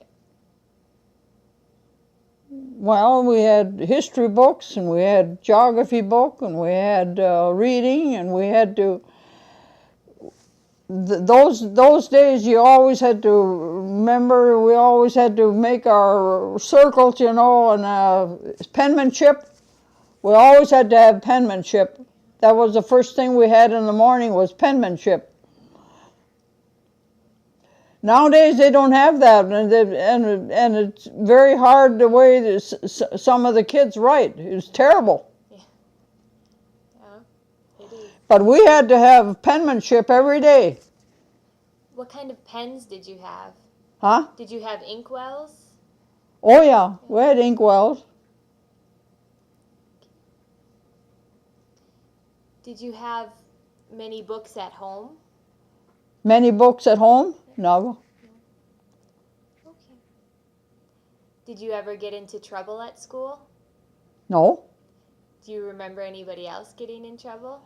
Well, we had history books, and we had geography book, and we had reading, and we had to. Those days, you always had to remember. We always had to make our circles, you know, and penmanship. We always had to have penmanship. That was the first thing we had in the morning was penmanship. Nowadays they don't have that, and it's very hard the way some of the kids write. It's terrible. Yeah, it is. But we had to have penmanship every day. What kind of pens did you have? Huh? Did you have inkwells? Oh yeah, we had inkwells. Did you have many books at home? Many books at home? No. Okay. Did you ever get into trouble at school? No. Do you remember anybody else getting in trouble?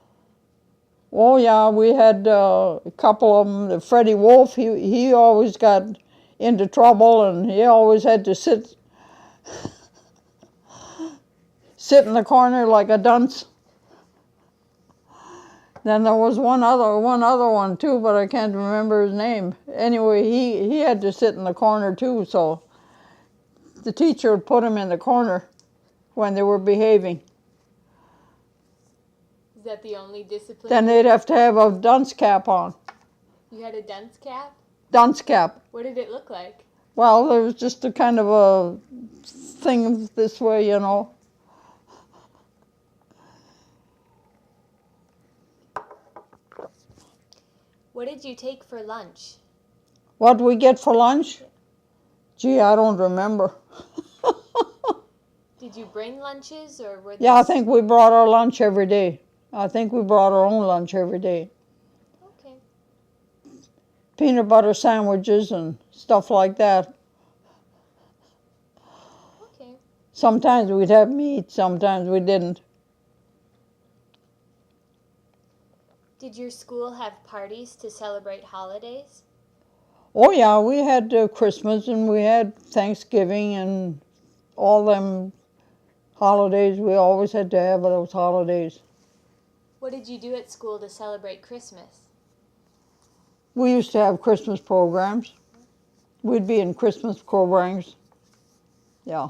Oh yeah, we had a couple of them. Freddie Wolf, he always got into trouble, and he always had to sit in the corner like a dunce. Then there was one other one too, but I can't remember his name. Anyway, he had to sit in the corner too, so the teacher would put him in the corner when they were behaving. Is that the only discipline? Then they'd have to have a dunce cap on. You had a dunce cap? Dunce cap. What did it look like? Well, there was just a kind of a thing this way, you know. What did you take for lunch? What did we get for lunch? Gee, I don't remember. Did you bring lunches or were they? Yeah, I think we brought our lunch every day. I think we brought our own lunch every day. Okay. Peanut butter sandwiches and stuff like that. Okay. Sometimes we'd have meat, sometimes we didn't. Did your school have parties to celebrate holidays? Oh yeah, we had Christmas and we had Thanksgiving and all them holidays. We always had to have those holidays. What did you do at school to celebrate Christmas? We used to have Christmas programs. We'd be in Christmas programs. Yeah.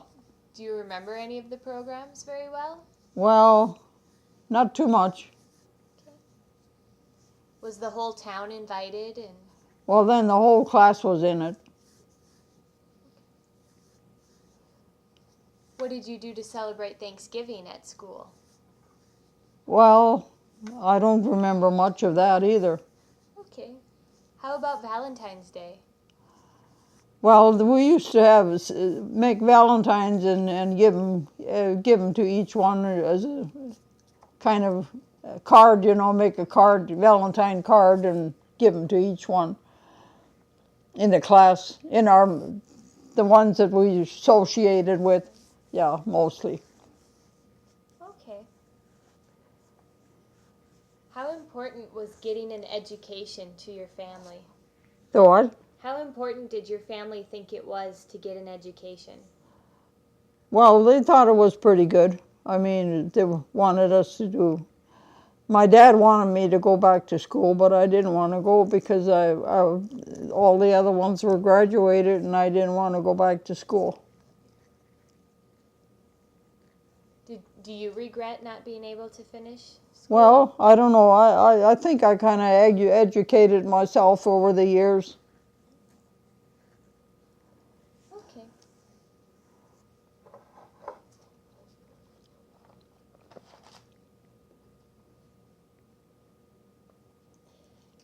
Do you remember any of the programs very well? Well, not too much. Okay. Was the whole town invited? And Well, then the whole class was in it. What did you do to celebrate Thanksgiving at school? Well, I don't remember much of that either. Okay. How about Valentine's Day? Well, we used to make valentines and give them to each one as a kind of card, make a card, Valentine card, and give them to each one in the class, the ones that we associated with, yeah, mostly. Okay. How important was getting an education to your family? The what? How important did your family think it was to get an education? Well, they thought it was pretty good. I mean, they wanted us to do. My dad wanted me to go back to school, but I didn't want to go because all the other ones were graduated and I didn't want to go back to school. Do you regret not being able to finish school? Well, I don't know. I think I kind of educated myself over the years. Okay.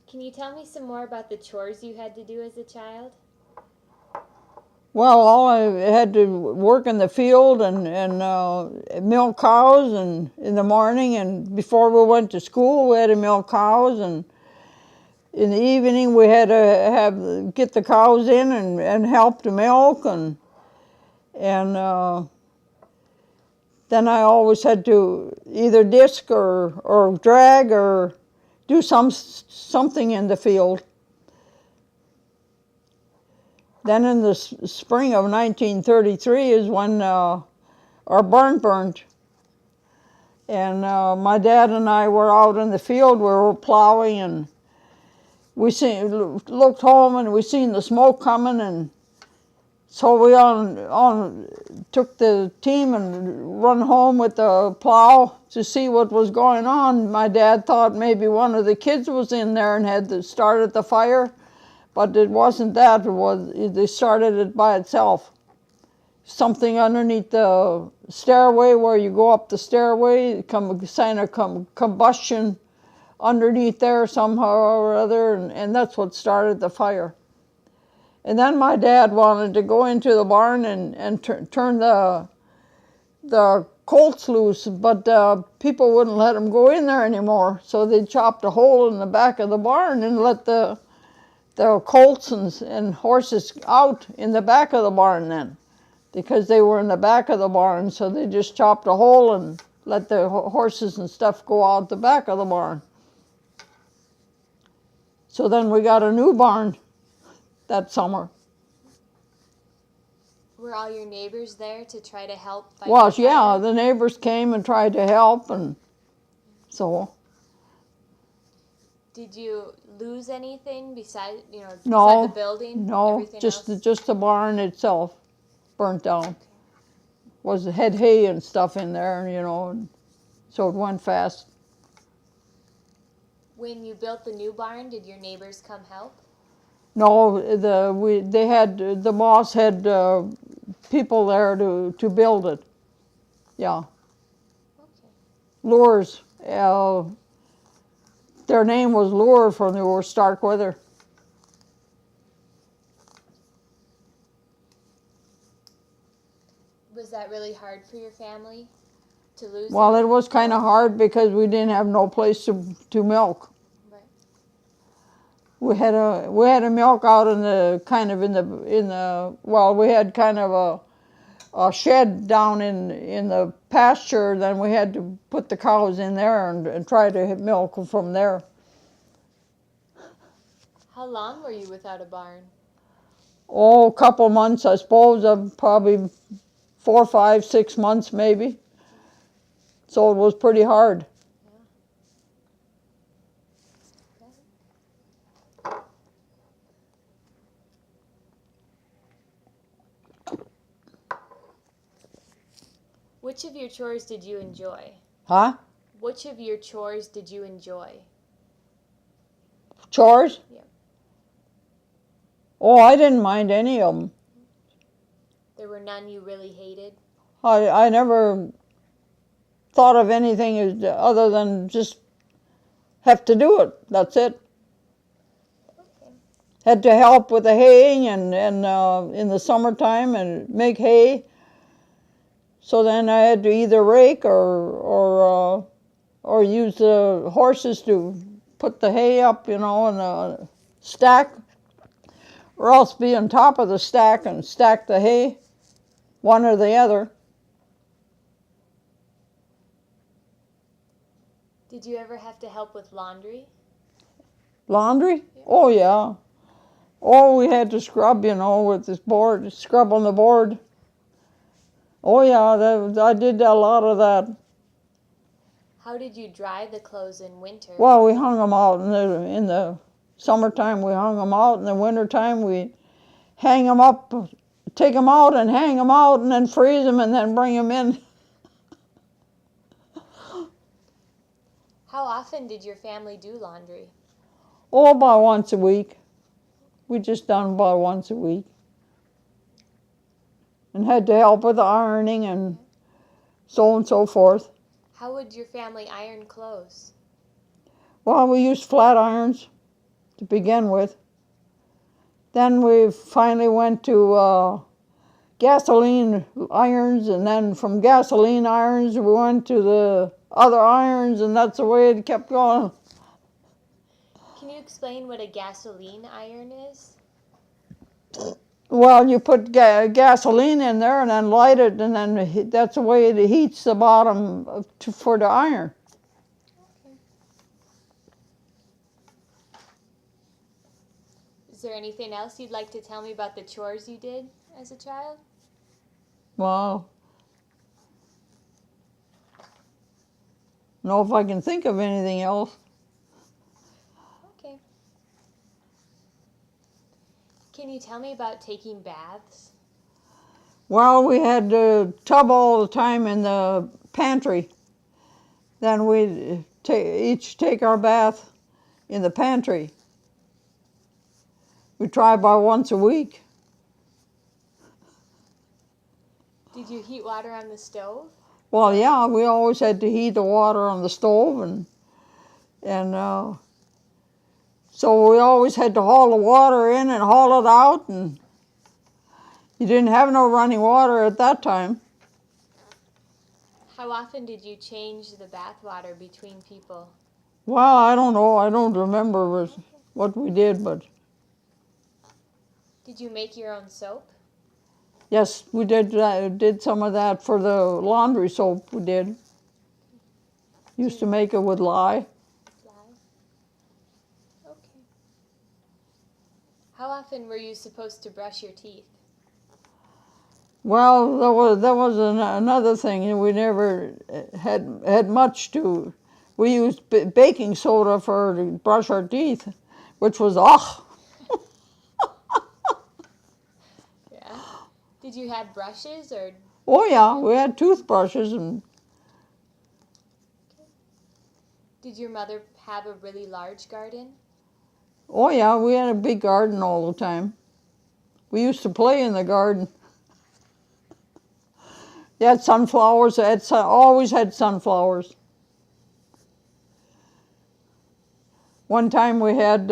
Can you tell me some more about the chores you had to do as a child? Well, all I had to work in the field and milk cows and in the morning, and before we went to school we had to milk cows, and in the evening we had to get the cows in and help to milk, and then I always had to either disc or drag or do something in the field. Then in the spring of 1933 is when our barn burned. And my dad and I were out in the field, we were plowing, and we looked home and we seen the smoke coming, and so we took the team and run home with the plow to see what was going on. My dad thought maybe one of the kids was in there and had started the fire. But it wasn't that, they started it by itself. Something underneath the stairway where you go up the stairway, sign of combustion underneath there somehow or other, and that's what started the fire. And then my dad wanted to go into the barn and turn the colts loose, but people wouldn't let him go in there anymore, so they chopped a hole in the back of the barn and let the colts and horses out in the back of the barn then, because they were in the back of the barn, so they just chopped a hole and let the horses and stuff go out the back of the barn. So then we got a new barn that summer. Were all your neighbors there to try to help fight Well, the fire? yeah, the neighbors came and tried to help, and so. Did you lose anything besides No, the building? No, Everything else? just the barn itself burnt down. Had hay and stuff in there, and so it went fast. When you built the new barn, did your neighbors come help? No, the boss had people there to build it. Yeah. Okay. Lures. Their name was Lure from they were Starkweather. Was that really hard for your family to lose? Well, it was kind of hard because we didn't have no place to milk. Right. We had a milk out in the we had kind of a shed down in the pasture. Then we had to put the cows in there and try to milk from there. How long were you without a barn? Oh, a couple months, I suppose. Probably 4, 5, 6 months maybe. So it was pretty hard. Which of your chores did you enjoy? Huh? Which of your chores did you enjoy? Chores? Yeah. Oh, I didn't mind any of them. There were none you really hated? I never thought of anything other than just have to do it. That's it. Okay. Had to help with the haying and in the summertime and make hay. So then I had to either rake or use the horses to put the hay up, in a stack, or else be on top of the stack and stack the hay, one or the other. Did you ever have to help with laundry? Laundry? Oh yeah. Oh, we had to scrub, with this board, scrub on the board. Oh yeah, I did a lot of that. How did you dry the clothes in winter? Well, we hung them out in the summertime. We hung them out. In the wintertime, we hang them up, take them out and hang them out, and then freeze them and then bring them in. How often did your family do laundry? Oh, about once a week. We just done about once a week. And had to help with the ironing and so forth. How would your family iron clothes? Well, we used flat irons to begin with. Then we finally went to gasoline irons, and then from gasoline irons we went to the other irons, and that's the way it kept going. Can you explain what a gasoline iron is? Well, you put gasoline in there and then light it, and then that's the way it heats the bottom for the iron. Okay. Is there anything else you'd like to tell me about the chores you did as a child? Well, know if I can think of anything else. Okay. Can you tell me about taking baths? Well, we had a tub all the time in the pantry. Then we'd each take our bath in the pantry. We try about once a week. Did you heat water on the stove? Well, yeah, we always had to heat the water on the stove, and so we always had to haul the water in and haul it out, and you didn't have no running water at that time. How often did you change the bath water between people? Well, I don't know. I don't remember what we did, but Did you make your own soap? yes, we did some of that for the laundry soap. We did. Used to make it with lye. Okay. How often were you supposed to brush your teeth? Well, there was another thing. We never had much to. We used baking soda to brush our teeth, which was Yeah. Did you have brushes or? Oh yeah, we had toothbrushes and. Did your mother have a really large garden? Oh yeah, we had a big garden all the time. We used to play in the garden. They had sunflowers. Always had sunflowers. One time we had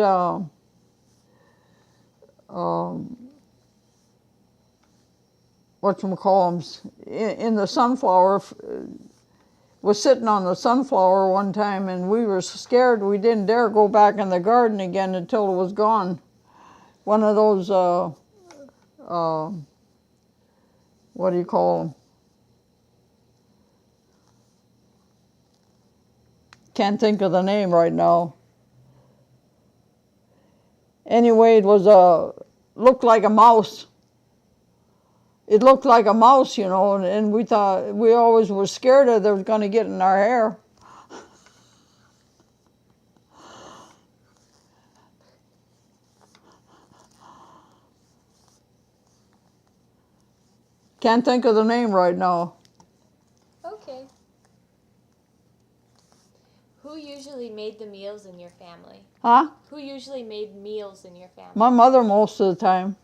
whatchamacallums in the sunflower. Was sitting on the sunflower one time, and we were scared. We didn't dare go back in the garden again until it was gone. One of those what do you call them? Can't think of the name right now. Anyway, it was looked like a mouse. It looked like a mouse, and we thought, we always were scared that it was going to get in our hair. Can't think of the name right now. Okay. Who usually made the meals in your family? Huh? Who usually made meals in your family? My mother most of the time.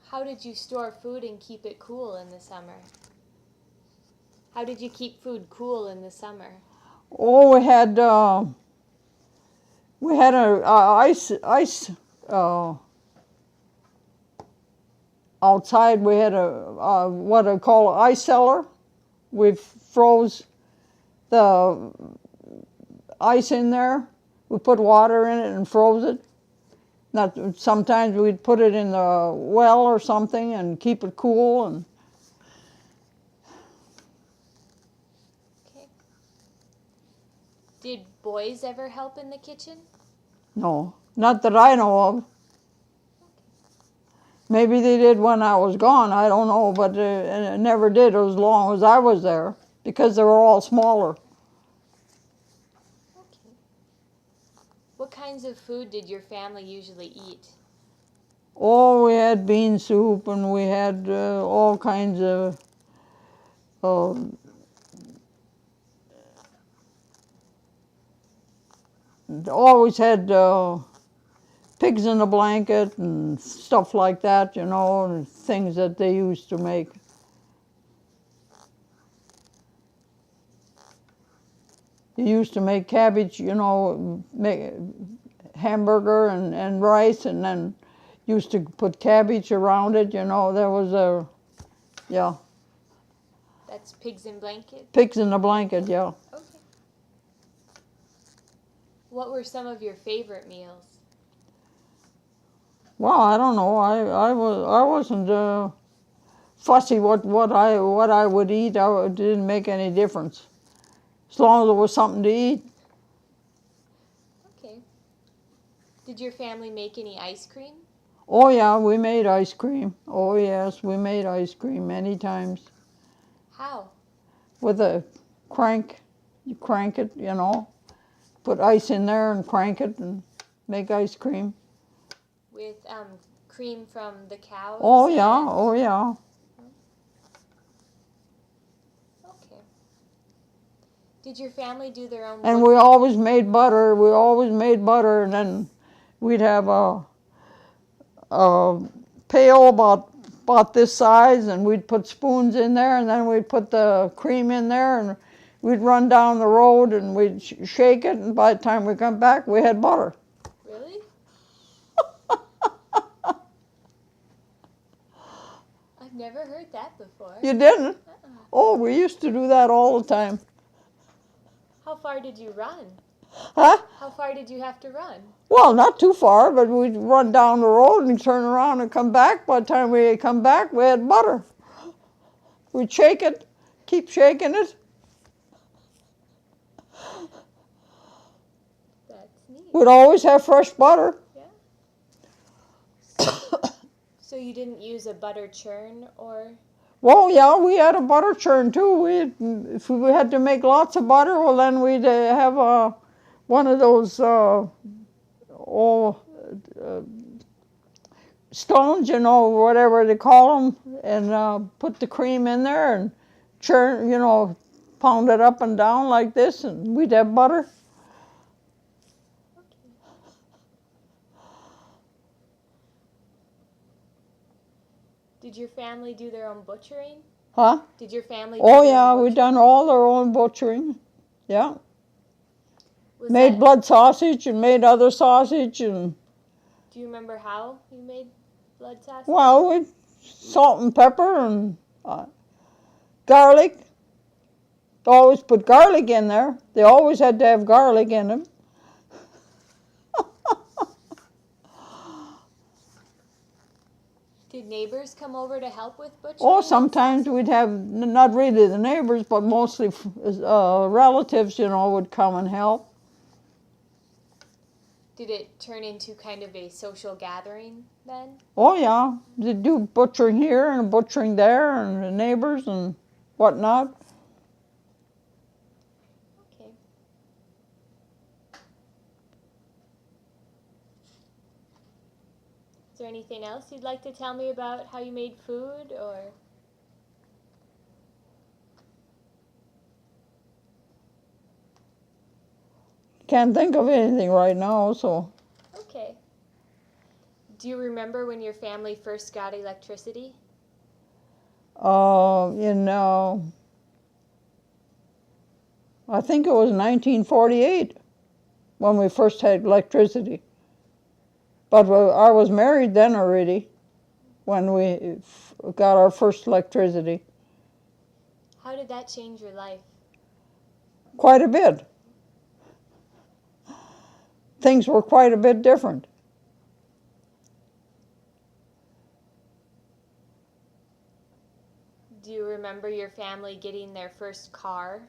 How did you store food and keep it cool in the summer? How did you keep food cool in the summer? Oh, we had a ice outside. We had a what I call an ice cellar. We froze the ice in there. We put water in it and froze it. Sometimes we'd put it in the well or something and keep it cool. And Okay. Did boys ever help in the kitchen? no, not that I know of. Maybe they did when I was gone, I don't know, but it never did as long as I was there because they were all smaller. Okay. What kinds of food did your family usually eat? Oh, we had bean soup and we had all kinds of always had pigs in a blanket and stuff like that, you know, and things that they used to make. They used to make cabbage, you know, make hamburger and rice, and then used to put cabbage around it, you know. There was yeah. That's pigs in blankets? Pigs in a blanket, yeah. Okay. What were some of your favorite meals? Well, I don't know. I wasn't fussy what I would eat. It didn't make any difference, as long as there was something to eat. Okay. Did your family make any ice cream? Oh yeah, we made ice cream. Oh yes, we made ice cream many times. How? With a crank, you crank it, you know, put ice in there and crank it and make ice cream. With cream from the cows? Oh yeah, oh yeah. Okay. Did your family do their own And we always made butter. We always made butter, and then we'd have a pail about this size, and we'd put spoons in there, and then we'd put the cream in there, and we'd run down the road, and we'd shake it, and by the time we come back, we had butter. Really? I've never heard that before. You didn't? Uh-uh. Oh, we used to do that all the time. How far did you run? Huh? How far did you have to run? Well, not too far, but we'd run down the road and turn around and come back. By the time we come back, we had butter. We'd shake it, keep shaking it. That's neat. We'd always have fresh butter. Yeah. So you didn't use a butter churn or? Well, yeah, we had a butter churn too. If we had to make lots of butter, well, then we'd have one of those stones, you know, whatever they call them, and put the cream in there and churn, you know, pound it up and down like this, and we'd have butter. Did your family do their own butchering? Huh? Did your family? Oh yeah, we done all our own butchering. Yeah. Made blood sausage and made other sausage and. Do you remember how you made blood sausage? Well, with salt and pepper and garlic. Always put garlic in there. They always had to have garlic in them. Did neighbors come over to help with butchering? Oh, sometimes we'd have, not really the neighbors, but mostly relatives, you know, would come and help. Did it turn into kind of a social gathering then? Oh, yeah. They'd do butchering here and butchering there and the neighbors and whatnot. Okay. Is there anything else you'd like to tell me about how you made food or? Can't think of anything right now, so. Okay. Do you remember when your family first got electricity? I think it was 1948 when we first had electricity. But I was married then already when we got our first electricity. How did that change your life? Quite a bit. Things were quite a bit different. Do you remember your family getting their first car?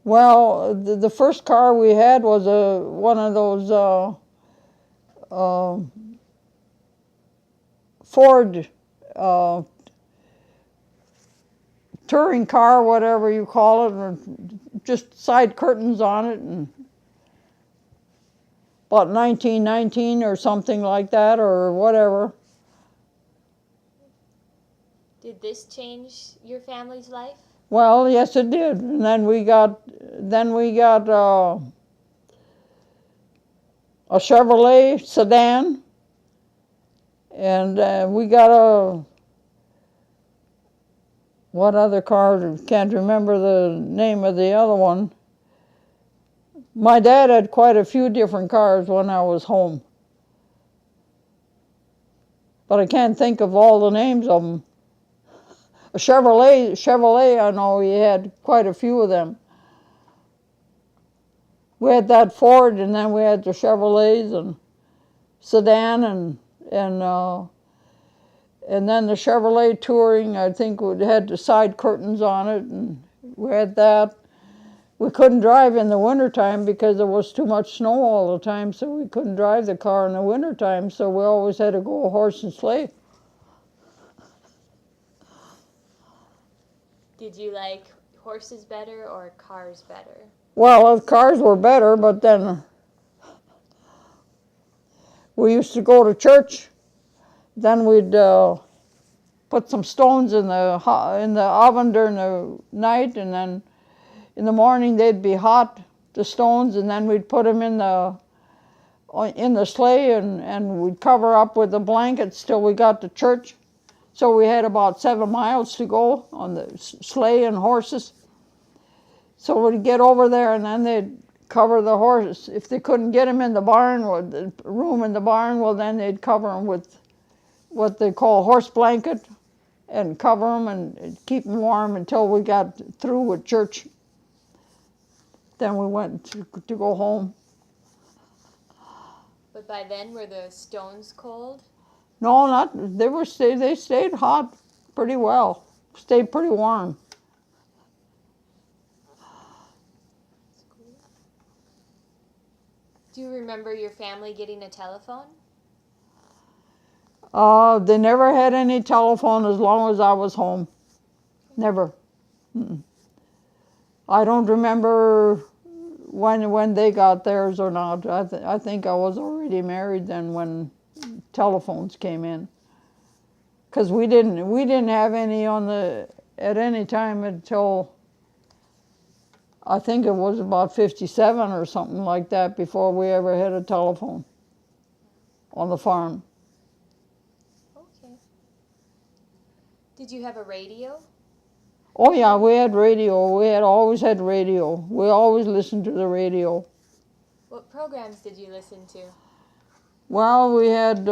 Well, the first car we had was one of those Ford touring car, whatever you call it, or just side curtains on it, and about 1919 or something like that, or whatever. Did this change your family's life? Well, yes, it did. And then we got a Chevrolet sedan, and we got what other car? Can't remember the name of the other one. My dad had quite a few different cars when I was home, but I can't think of all the names of them. A Chevrolet, I know he had quite a few of them. We had that Ford, and then we had the Chevrolets and sedan, and then the Chevrolet Touring. I think it had the side curtains on it, and we had that. We couldn't drive in the wintertime because there was too much snow all the time, so we couldn't drive the car in the wintertime, so we always had to go horse and sleigh. Did you like horses better or cars better? Well, the cars were better, but then we used to go to church. Then we'd put some stones in the oven during the night, and then in the morning they'd be hot, the stones, and then we'd put them in the sleigh, and we'd cover up with the blankets till we got to church. So we had about 7 miles to go on the sleigh and horses. So we'd get over there, and then they'd cover the horses. If they couldn't get them in the barn, or the room in the barn, well, then they'd cover them with what they call horse blanket, and cover them and keep them warm until we got through with church. Then we went to go home. But by then, were the stones cold? No, not they stayed hot pretty well. Stayed pretty warm. Do you remember your family getting a telephone? They never had any telephone as long as I was home. Never. Mm-mm. I don't remember when they got theirs or not. I think I was already married then when telephones came in. Because we didn't have any at any time until I think it was about 57 or something like that before we ever had a telephone on the farm. Okay. Did you have a radio? Oh yeah, we had radio. We had always had radio. We always listened to the radio. What programs did you listen to? Well, we had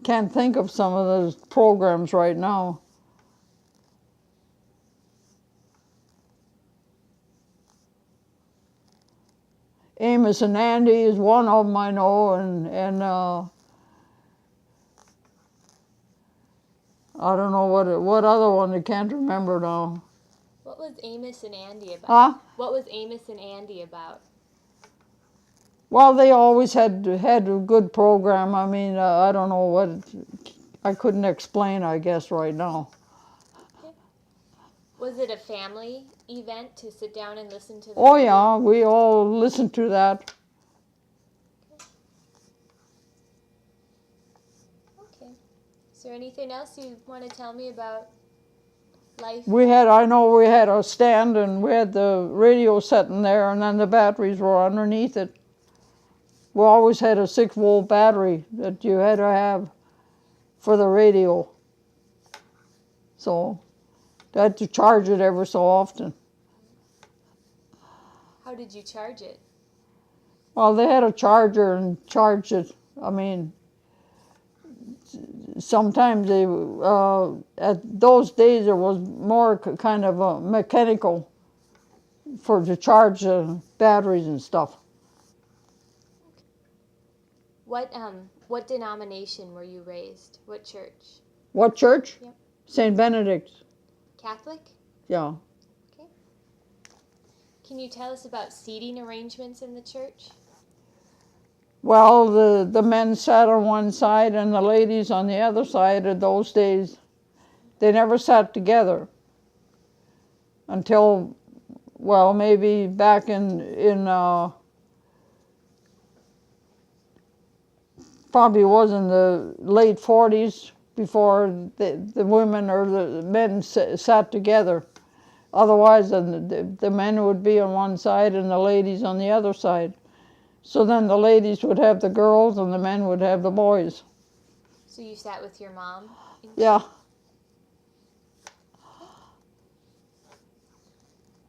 can't think of some of those programs right now. Amos and Andy is one of them I know, and I don't know what other one I can't remember now. What was Amos and Andy about? Huh? What was Amos and Andy about? Well, they always had a good program. I mean, I don't know what I couldn't explain, I guess, right now. Okay. Was it a family event to sit down and listen to the Oh radio? yeah, we all listened to that. Okay. Is there anything else you want to tell me about life? I know we had a stand and we had the radio sitting there and then the batteries were underneath it. We always had a 6-volt battery that you had to have for the radio. So I had to charge it ever so often. How did you charge it? Well, they had a charger and charged it. I mean, sometimes they, at those days, it was more kind of mechanical to charge batteries and stuff. What denomination were you raised? What church? What church? Yep. St. Benedict's. Catholic? Yeah. Okay. Can you tell us about seating arrangements in the church? Well, the men sat on one side and the ladies on the other side of those days. They never sat together until, well, maybe back in probably was in the late 40s before the women or the men sat together. Otherwise, the men would be on one side and the ladies on the other side. So then the ladies would have the girls and the men would have the boys. So you sat with your mom? Yeah.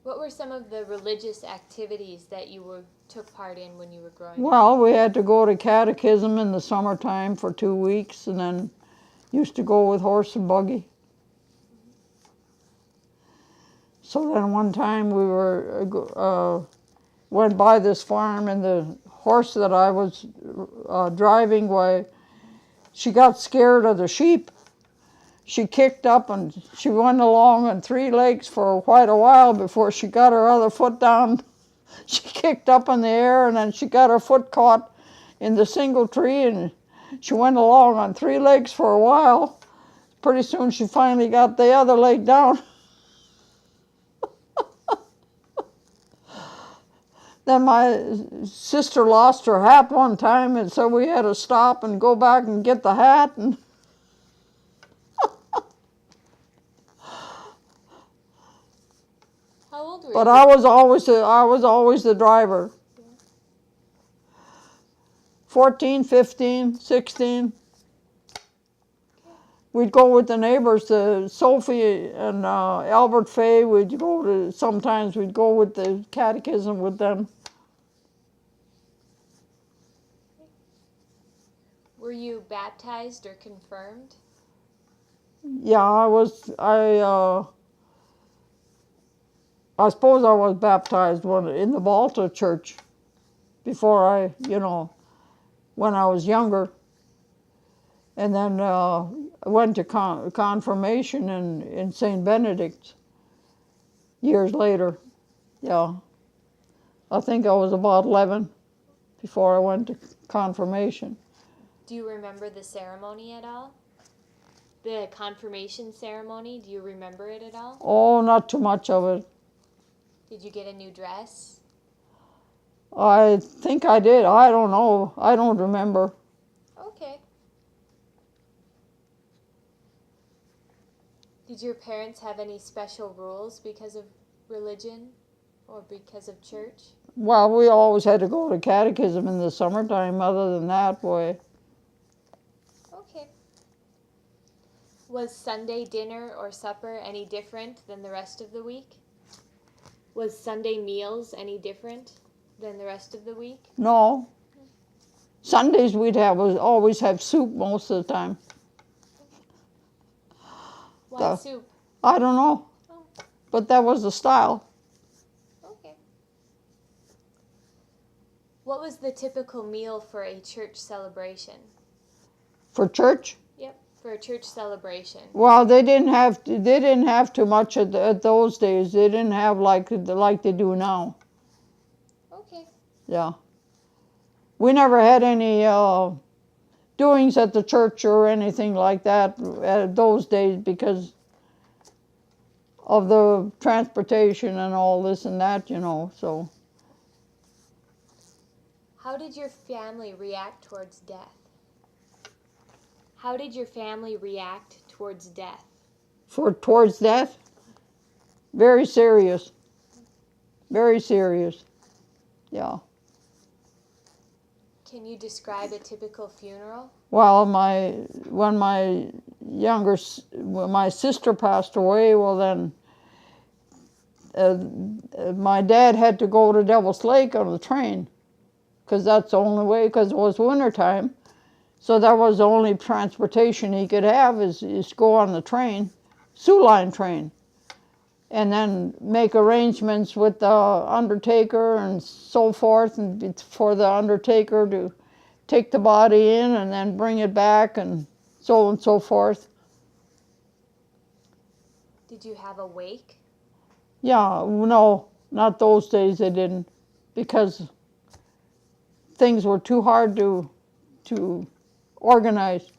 What were some of the religious activities that you took part in when you were growing up? Well, we had to go to catechism in the summertime for 2 weeks and then used to go with horse and buggy. So then one time we went by this farm and the horse that I was driving, she got scared of the sheep. She kicked up and she went along on 3 legs for quite a while before she got her other foot down. She kicked up in the air and then she got her foot caught in the single tree and she went along on 3 legs for a while. Pretty soon she finally got the other leg down. Then my sister lost her hat one time and so we had to stop and go back and get the hat. And How old were but you? I was always the driver. 14, 15, 16. We'd go with the neighbors, Sophie and Albert Fay. Sometimes we'd go with the catechism with them. Were you baptized or confirmed? Yeah, I suppose I was baptized in the Balta church before when I was younger. And then I went to confirmation in St. Benedict's years later. Yeah. I think I was about 11 before I went to confirmation. Do you remember the ceremony at all? The confirmation ceremony, do you remember it at all? Oh, not too much of it. Did you get a new dress? I think I did. I don't know. I don't remember. Okay. Did your parents have any special rules because of religion or because of church? Well, we always had to go to catechism in the summertime. Other than that, boy. Okay. Was Sunday dinner or supper any different than the rest of the week? Was Sunday meals any different than the rest of the week? No. Sundays we'd always have soup most of the time. Why soup? I don't know. Oh. But that was the style. Okay. What was the typical meal for a church celebration? For church? Yep, for a church celebration. Well, they didn't have too much at those days. They didn't have like they do now. Okay. Yeah. We never had any doings at the church or anything like that those days because of the transportation and all this and that, so. How did your family react towards death? How did your family react towards death? Towards death? Very serious. Very serious. Yeah. Can you describe a typical funeral? Well, when my sister passed away, well then, my dad had to go to Devil's Lake on the train, because that's the only way, because it was wintertime. So that was the only transportation he could have is go on the train, Sioux Line train, and then make arrangements with the undertaker and so forth, and for the undertaker to take the body in and then bring it back and so forth. Did you have a wake? Yeah, no, not those days they didn't, because things were too hard to organize.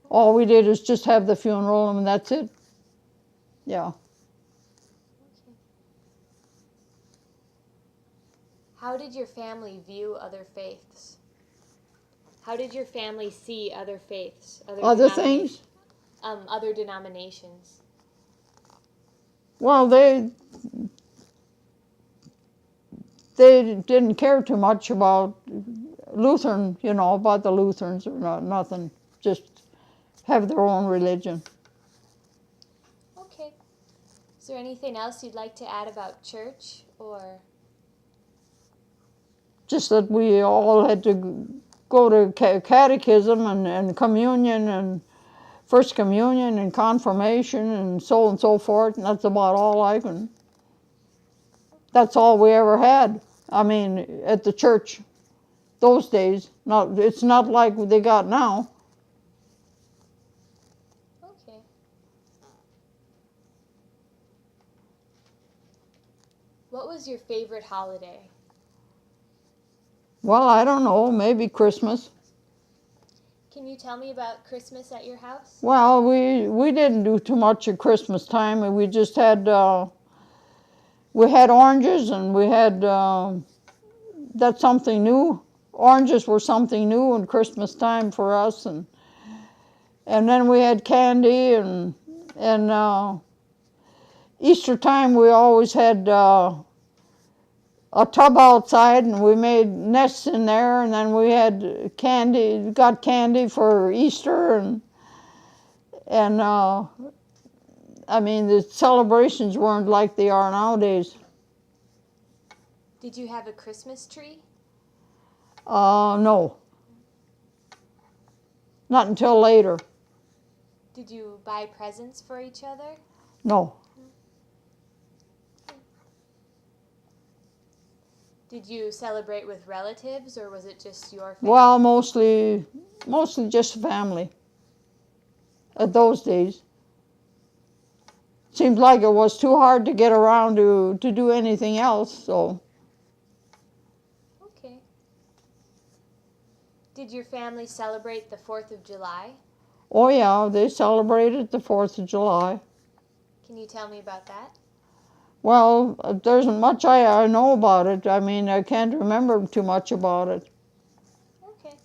All we did is just have the funeral and that's it. Yeah. Okay. How did your family view other faiths? How did your family see other faiths? Other things? Other denominations. Well, they didn't care too much about Lutheran, about the Lutherans or nothing. Just have their own religion. Okay. Is there anything else you'd like to add about church or? Just that we all had to go to catechism and communion and first communion and confirmation and so forth, and that's about all I can. That's all we ever had. I mean, at the church those days. It's not like they got now. Okay. What was your favorite holiday? Well, I don't know, maybe Christmas. Can you tell me about Christmas at your house? Well, we didn't do too much at Christmas time. We just had we had oranges, and we had that's something new. Oranges were something new in Christmas time for us, and then we had candy, and Easter time we always had a tub outside, and we made nests in there, and then we had candy, got candy for Easter, and I mean, the celebrations weren't like they are nowadays. Did you have a Christmas tree? No. Not until later. Did you buy presents for each other? No. Did you celebrate with relatives, or was it just your family? Well, mostly just family. At those days. Seemed like it was too hard to get around to do anything else, so. Okay. Did your family celebrate the 4th of July? Oh yeah, they celebrated the 4th of July. Can you tell me about that? Well, there isn't much I know about it. I mean, I can't remember too much about it. Okay.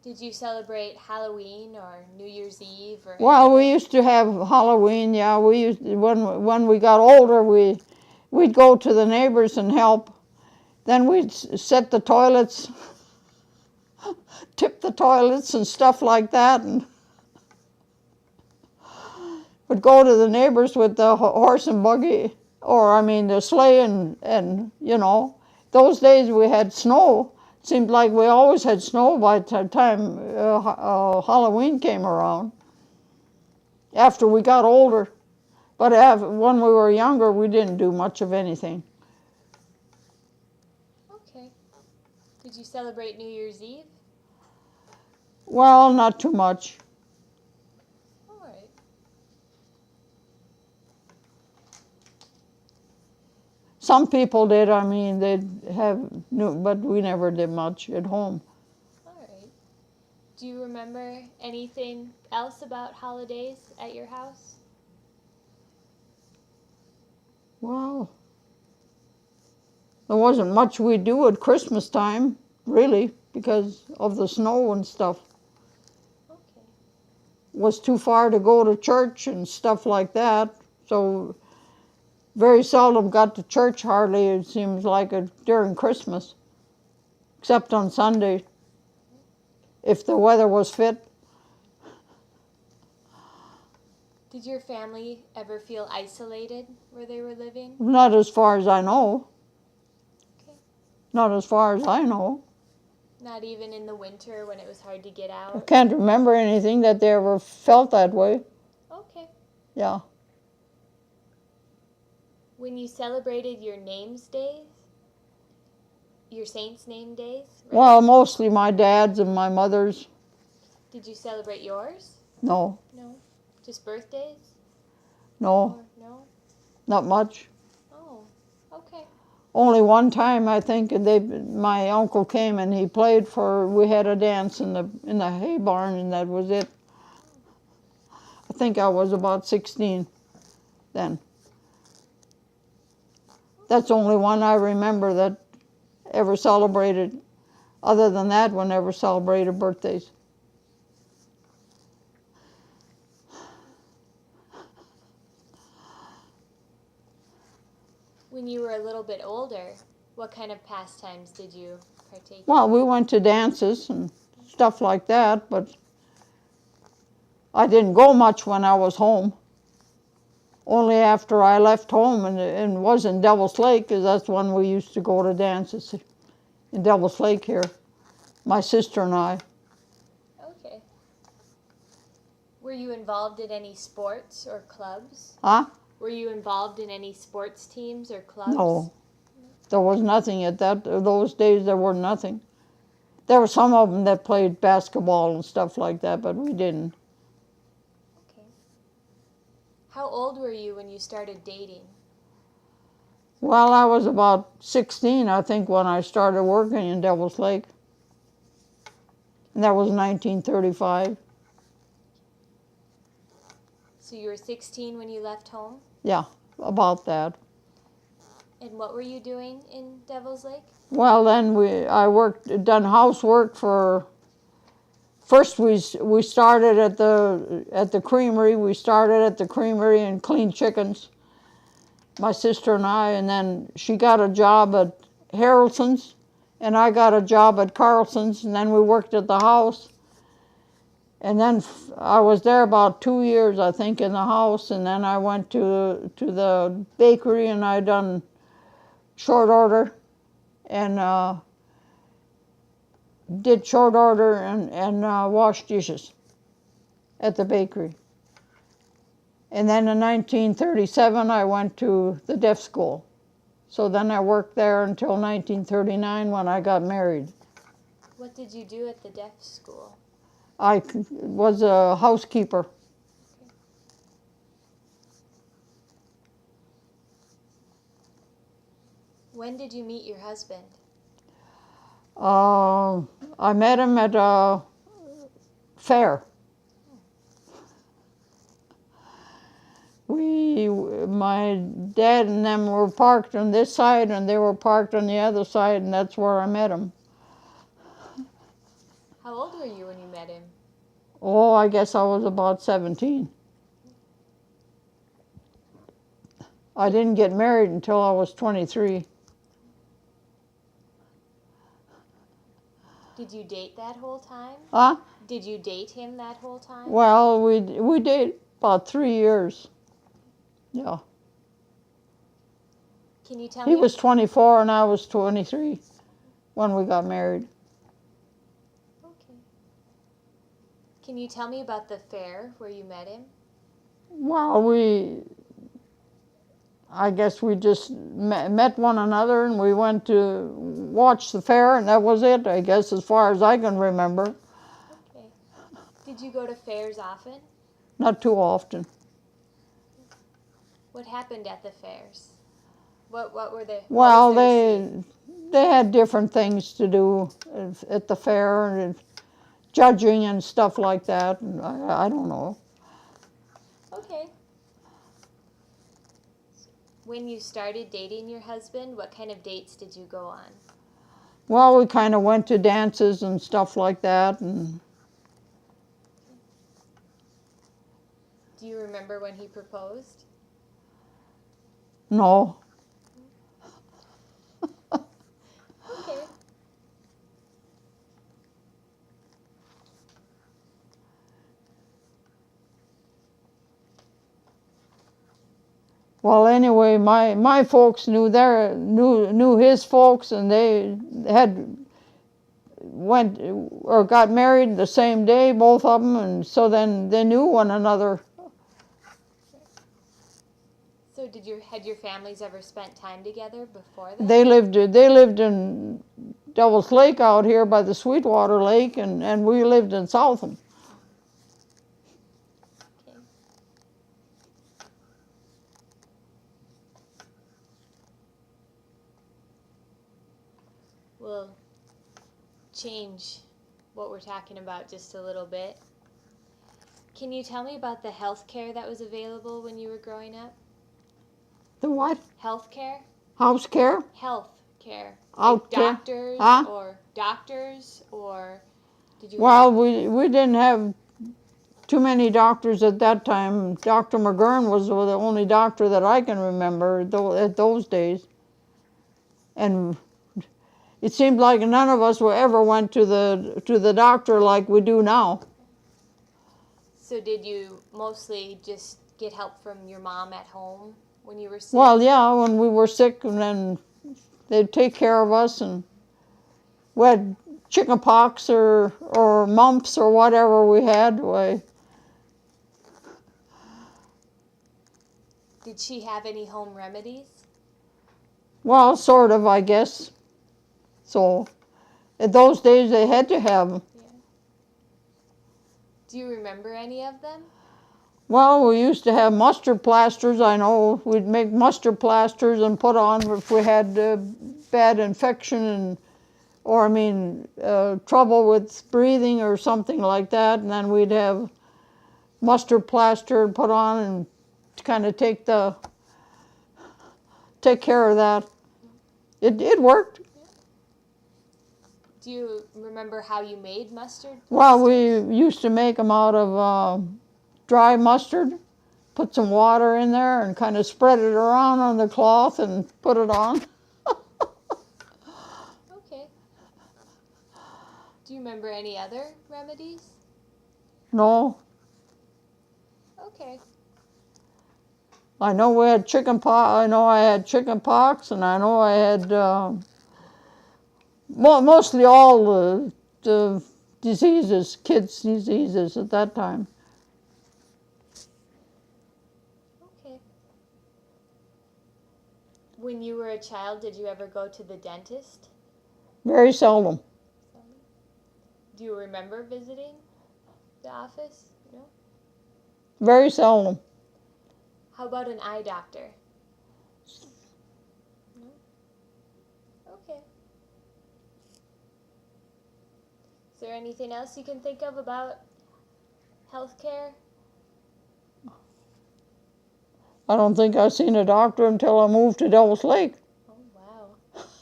Did you celebrate Halloween or New Year's Eve or? Well, we used to have Halloween. Yeah, we used when we got older, we'd go to the neighbors and help. Then we'd set the toilets, tip the toilets and stuff like that, and would go to the neighbors with the horse and buggy, or I mean the sleigh, and those days we had snow. It seemed like we always had snow by the time Halloween came around. After we got older, but when we were younger, we didn't do much of anything. Okay. Did you celebrate New Year's Eve? Well, not too much. All right. Some people did. I mean, they'd have, but we never did much at home. All right. Do you remember anything else about holidays at your house? Well, there wasn't much we'd do at Christmas time, really, because of the snow and stuff. was too far to go to church and stuff like that. So very seldom got to church hardly, it seems like, during Christmas, except on Sunday, if the weather was fit. Did your family ever feel isolated where they were living? Not as far as I know. Okay. Not as far as I know. Not even in the winter when it was hard to get I out? can't remember anything that they ever felt that way. Okay. Yeah. When you celebrated your names days, your saints' name days, right? Well, mostly my dad's and my mother's. Did you celebrate yours? No, No. Just birthdays? no, Or no? not much. Oh, okay. Only one time, I think, my uncle came and he played we had a dance in the hay barn, and that was it. I think I was about 16 then. That's the only one I remember that ever celebrated. Other than that, we never celebrated birthdays. When you were a little bit older, what kind of pastimes did you partake in? Well, we went to dances and stuff like that, but I didn't go much when I was home. Only after I left home and was in Devil's Lake, because that's when we used to go to dances in Devil's Lake here, my sister and I. Okay. Were you involved in any sports or clubs? Huh? Were you involved in any sports teams or clubs? No. There was nothing at those days. There were nothing. There were some of them that played basketball and stuff like that, but we didn't. Okay. How old were you when you started dating? Well, I was about 16, I think, when I started working in Devil's Lake. And that was 1935. So you were 16 when you left home? Yeah, about that. And what were you doing in Devil's Lake? Well, then done housework for. First, we started at the creamery. We started at the creamery and cleaned chickens, my sister and I. And then she got a job at Harrelson's, and I got a job at Carlson's. And then we worked at the house. And then I was there about 2 years, I think, in the house. And then I went to the bakery, and I done short order, and did short order and washed dishes at the bakery. And then in 1937, I went to the deaf school. So then I worked there until 1939 when I got married. What did you do at the deaf school? I was a housekeeper. When did you meet your husband? I met him at a fair. My dad and them were parked on this side, and they were parked on the other side, and that's where I met him. How old were you when you met him? Oh, I guess I was about 17. I didn't get married until I was 23. Did you date that whole time? Huh? Did you date him that whole time? Well, we dated about 3 years. Yeah. Can you tell He me? was 24 and I was 23 when we got married. Okay. Can you tell me about the fair where you met him? Well, I guess we just met one another, and we went to watch the fair, and that was it, I guess, as far as I can remember. Okay. Did you go to fairs often? Not too often. What happened at the fairs? What were the? Well, what was there to see? they had different things to do at the fair, and judging and stuff like that. And I don't know. Okay. When you started dating your husband, what kind of dates did you go on? Well, we kind of went to dances and stuff like that, and Do you remember when he proposed? No. Okay. Well, anyway, my folks knew his folks, and they had went or got married the same day, both of them, and so then they knew one another. So had your families ever spent time together before that? They lived in Devil's Lake out here by the Sweetwater Lake, and we lived in Southam. Okay. We'll change what we're talking about just a little bit. Can you tell me about the health care that was available when you were growing up? The what? Health care? House care? Health care. Out care? Doctors Huh? or did you Well, we didn't have too many doctors at that time. Dr. McGurn was the only doctor that I can remember at those days. And it seemed like none of us ever went to the doctor like we do now. So did you mostly just get help from your mom at home when you were sick? Well, yeah, when we were sick, and then they'd take care of us, and we had chicken pox or mumps or whatever we had. Did she have any home remedies? Well, sort of, I guess. So, in those days, they had to have them. Yeah. Do you remember any of them? Well, we used to have mustard plasters. I know we'd make mustard plasters and put on if we had bad infection trouble with breathing or something like that. And then we'd have mustard plaster put on and kind of take care of that. It worked. Do you remember how you made mustard plasters? Well, we used to make them out of dry mustard, put some water in there and kind of spread it around on the cloth and put it on. Okay. Do you remember any other remedies? No. Okay. I know we had chicken pox. I know I had chicken pox, and I know I had mostly all the diseases, kids' diseases at that time. Okay. When you were a child, did you ever go to the dentist? Very seldom. Do you remember visiting the office? No? Very seldom. How about an eye doctor? No? Okay. Is there anything else you can think of about healthcare? I don't think I seen a doctor until I moved to Devil's Lake. Oh,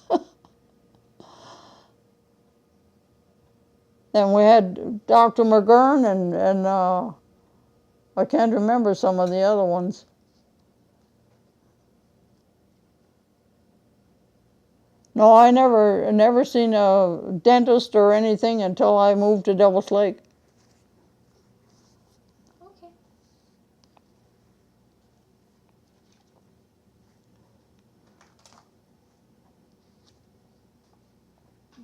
wow. And we had Dr. McGurn and I can't remember some of the other ones. No, I never seen a dentist or anything until I moved to Devil's Lake. Okay.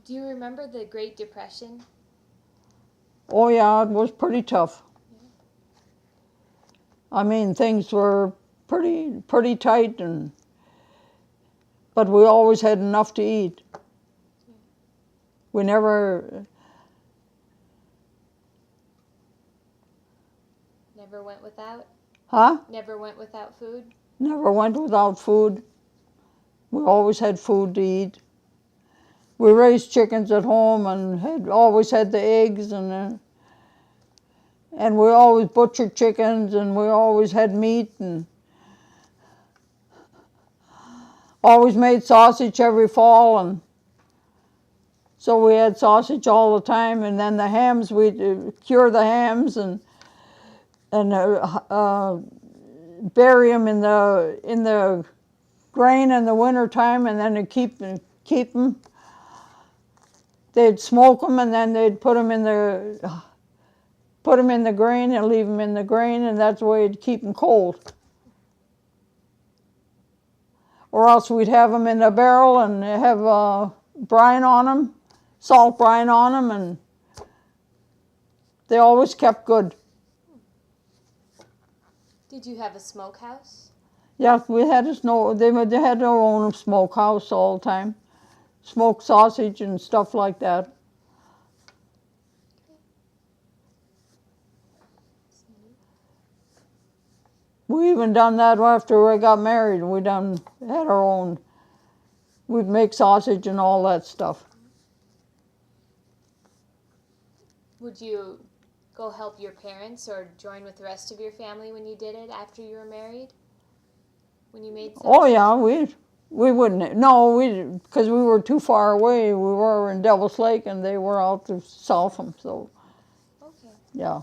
Do you remember the Great Depression? Oh yeah, it was pretty tough. I mean, things were pretty tight, but we always had enough to eat. We never went without? Huh? Never went without food? Never went without food. We always had food to eat. We raised chickens at home and always had the eggs, and we always butchered chickens, and we always had meat, and always made sausage every fall, and so we had sausage all the time. And then the hams, we'd cure the hams and and bury them in the grain in the wintertime, and then they'd keep them. They'd smoke them, and then they'd put them in the grain and leave them in the grain, and that's the way you'd keep them cold. Or else we'd have them in a barrel and have brine on them, salt brine on them, and they always kept good. Did you have a smokehouse? Yeah, we had they had their own smokehouse all the time. Smoked sausage and stuff like that. We even done that after we got married. Had our own. We'd make sausage and all that stuff. Would you go help your parents or join with the rest of your family when you did it after you were married? When you made sausage? Oh yeah, we wouldn't. No, because we were too far away. We were in Devil's Lake, and they were out to Saltham. So. Okay. Yeah.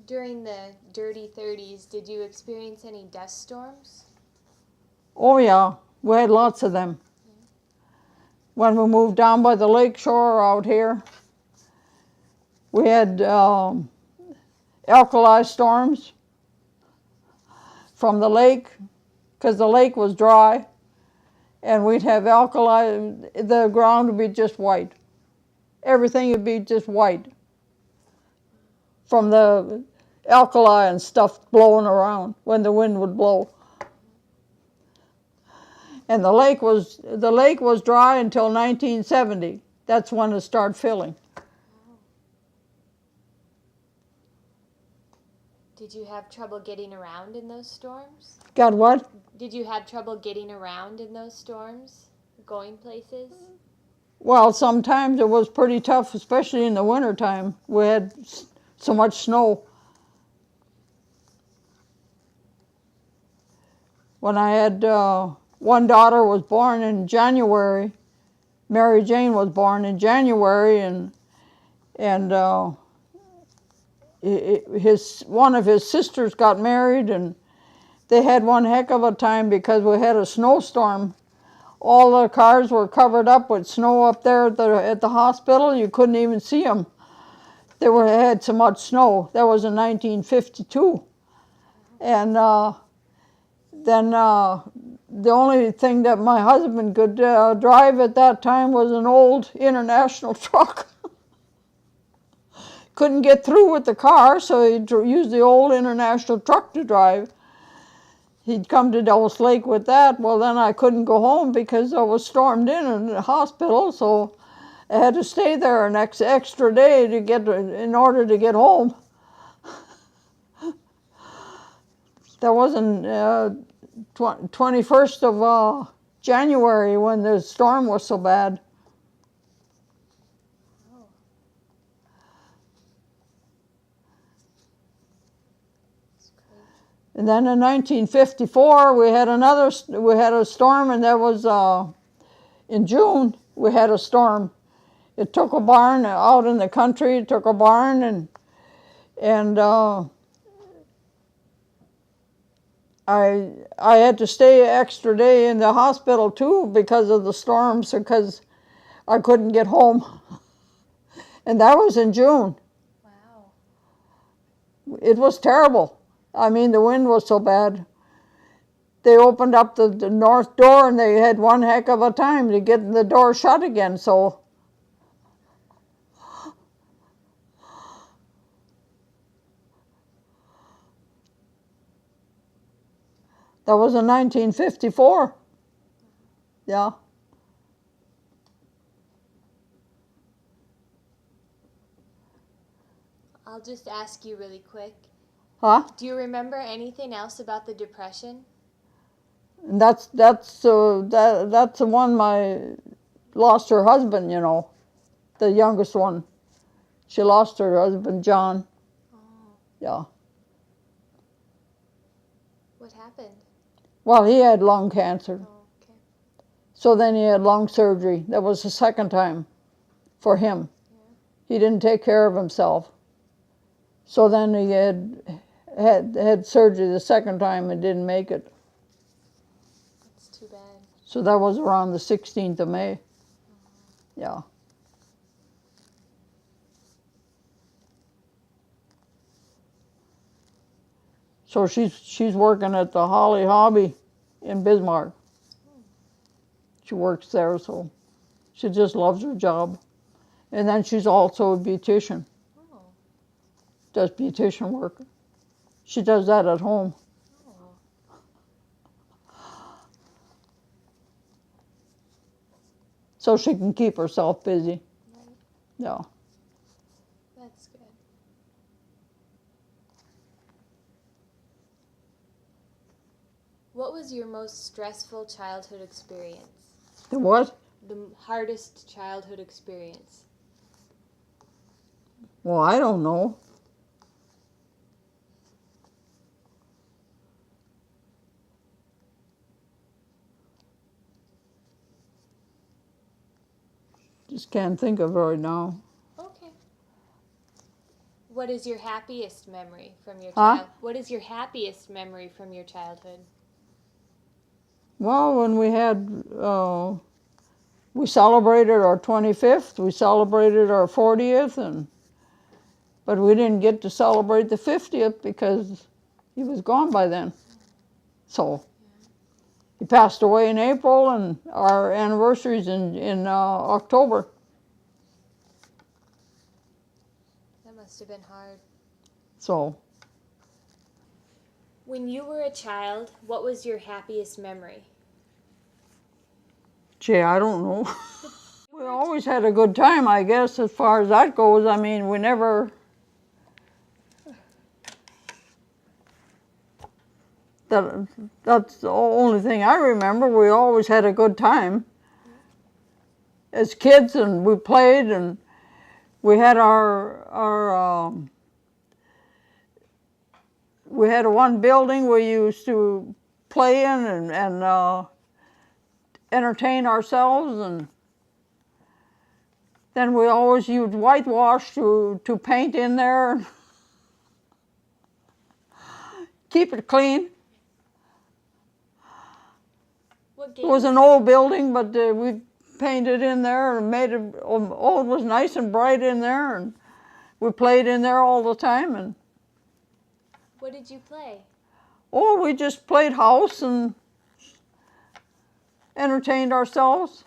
During the dirty 30s, did you experience any dust storms? Oh yeah, we had lots of them. When we moved down by the lake shore out here, we had alkali storms from the lake, because the lake was dry, and we'd have alkali. The ground would be just white. Everything would be just white from the alkali and stuff blowing around when the wind would blow. And the lake was dry until 1970. That's when it started filling. Did you have trouble getting around in those storms? Got what? Did you have trouble getting around in those storms? Going places? Well, sometimes it was pretty tough, especially in the wintertime. We had so much snow. When I had one daughter was born in January, Mary Jane was born in January, and one of his sisters got married, and they had one heck of a time because we had a snowstorm. All the cars were covered up with snow up there at the hospital. You couldn't even see them. They had so much snow. That was in 1952. And then the only thing that my husband could drive at that time was an old International truck. Couldn't get through with the car, so he'd use the old International truck to drive. He'd come to Devil's Lake with that. Well, then I couldn't go home because I was stormed in the hospital, so I had to stay there an extra day in order to get home. That wasn't 21st of January when the storm was so bad. And then in 1954, we had a storm, and that was in June. We had a storm. It took a barn out in the country. It took a barn, and I had to stay an extra day in the hospital too because of the storms, because I couldn't get home. And that was in June. Wow. It was terrible. I mean, the wind was so bad. They opened up the north door, and they had one heck of a time to get the door shut again, so. That was in 1954. Yeah. I'll just ask you really quick. Huh? Do you remember anything else about the Depression? And that's the one lost her husband, the youngest one. She lost her husband, John. Oh. Yeah. What happened? Well, he had lung cancer. Oh, okay. So then he had lung surgery. That was the second time for him. He didn't take care of himself. So then he had surgery the second time and didn't make it. That's too bad. So that was around the 16th of May. Yeah. So she's working at the Holly Hobby in Bismarck. She works there, so she just loves her job. And then she's also a beautician. Oh. Does beautician work. She does that at home. Oh. So she can keep herself busy. Right. Yeah. That's good. What was your most stressful childhood experience? The what? The hardest childhood experience? Well, I don't know. Just can't think of it right now. Okay. What is your happiest memory from your Huh? What is your happiest memory from your childhood? Well, when we celebrated our 25th, we celebrated our 40th, but we didn't get to celebrate the 50th because he was gone by then. So he passed away in April, and our anniversary's in October. That must have been hard. So, When you were a child, what was your happiest memory? gee, I don't know. We always had a good time, I guess, as far as that goes. I mean, we never... That's the only thing I remember. We always had a good time as kids, and we played, and we had we had one building we used to play in and entertain ourselves, and then we always used whitewash to paint in there and keep it clean. What It game? was an old building, but we painted in there and made it, it was nice and bright in there, and we played in there all the time. And What did you play? oh, we just played house and entertained ourselves.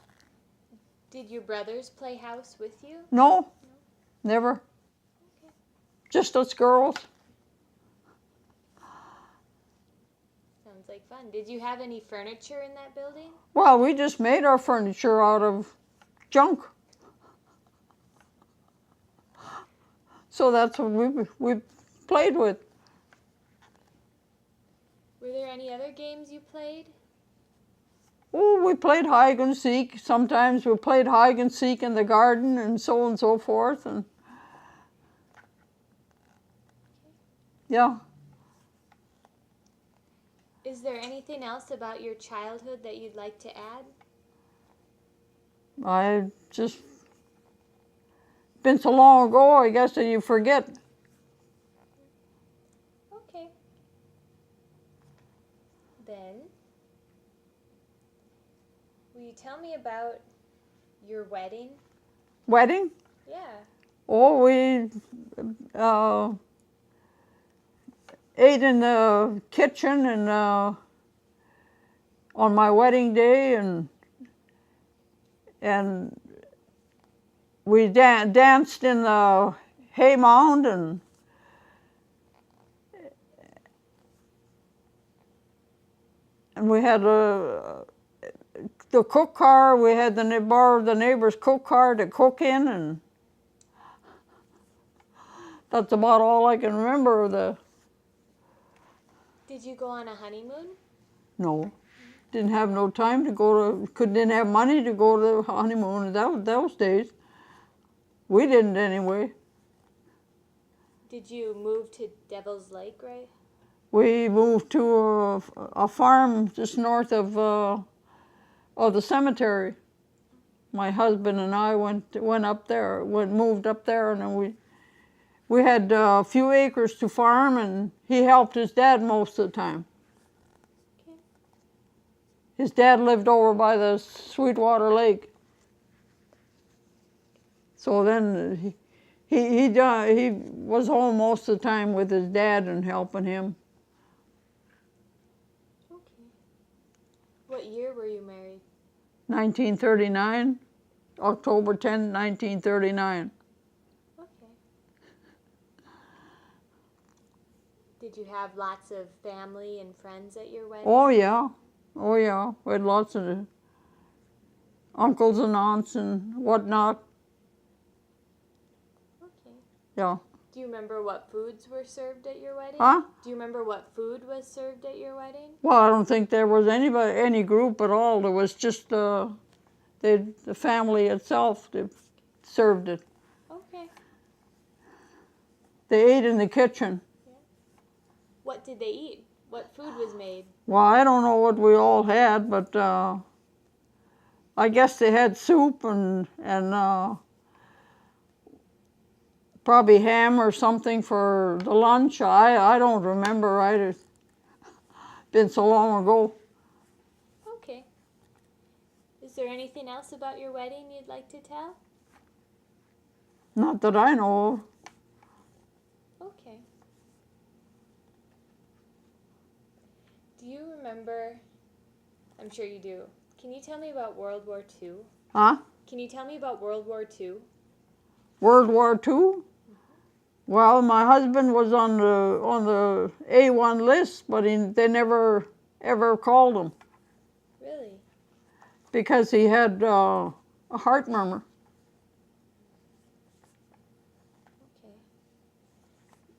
Did your brothers play house with you? No, never. Okay. Just us girls. Sounds like fun. Did you have any furniture in that building? Well, we just made our furniture out of junk. So that's what we played with. Were there any other games you played? Oh, we played hide and seek. Sometimes we played hide and seek in the garden and so forth. And yeah. Is there anything else about your childhood that you'd like to add? I just, been so long ago, I guess, that you forget. Okay. Then, will you tell me about your wedding? Wedding? Yeah. Oh, we ate in the kitchen and on my wedding day, and we danced in the hay mound, and we had the cook car. We had borrowed the neighbor's cook car to cook in, and that's about all I can remember of the. Did you go on a honeymoon? No, didn't have no time to go to. Didn't have money to go to the honeymoon in those days. We didn't anyway. Did you move to Devil's Lake, right? We moved to a farm just north of the cemetery. my husband and I went up there, moved up there, and then we had a few acres to farm, and he helped his dad most of the time. Okay. His dad lived over by the Sweetwater Lake. So then he was home most of the time with his dad and helping him. Okay. What year were you married? 1939, October 10, 1939. Okay. Did you have lots of family and friends at your wedding? Oh yeah, oh yeah. We had lots of uncles and aunts and whatnot. Okay. Yeah. Do you remember what foods were served at your wedding? Huh? Do you remember what food was served at your wedding? Well, I don't think there was any group at all. There was just the family itself that served it. Okay. They ate in the kitchen. Yeah. What did they eat? What food was made? Well, I don't know what we all had, but I guess they had soup and probably ham or something for the lunch. I don't remember. It's been so long ago. Okay. Is there anything else about your wedding you'd like to tell? Not that I know of. Okay. Do you remember, I'm sure you do, can you tell me about World War II? Huh? Can you tell me about World War II? World War II? Well, my husband was on the A1 list, but they never ever called him Really? because he had a heart murmur.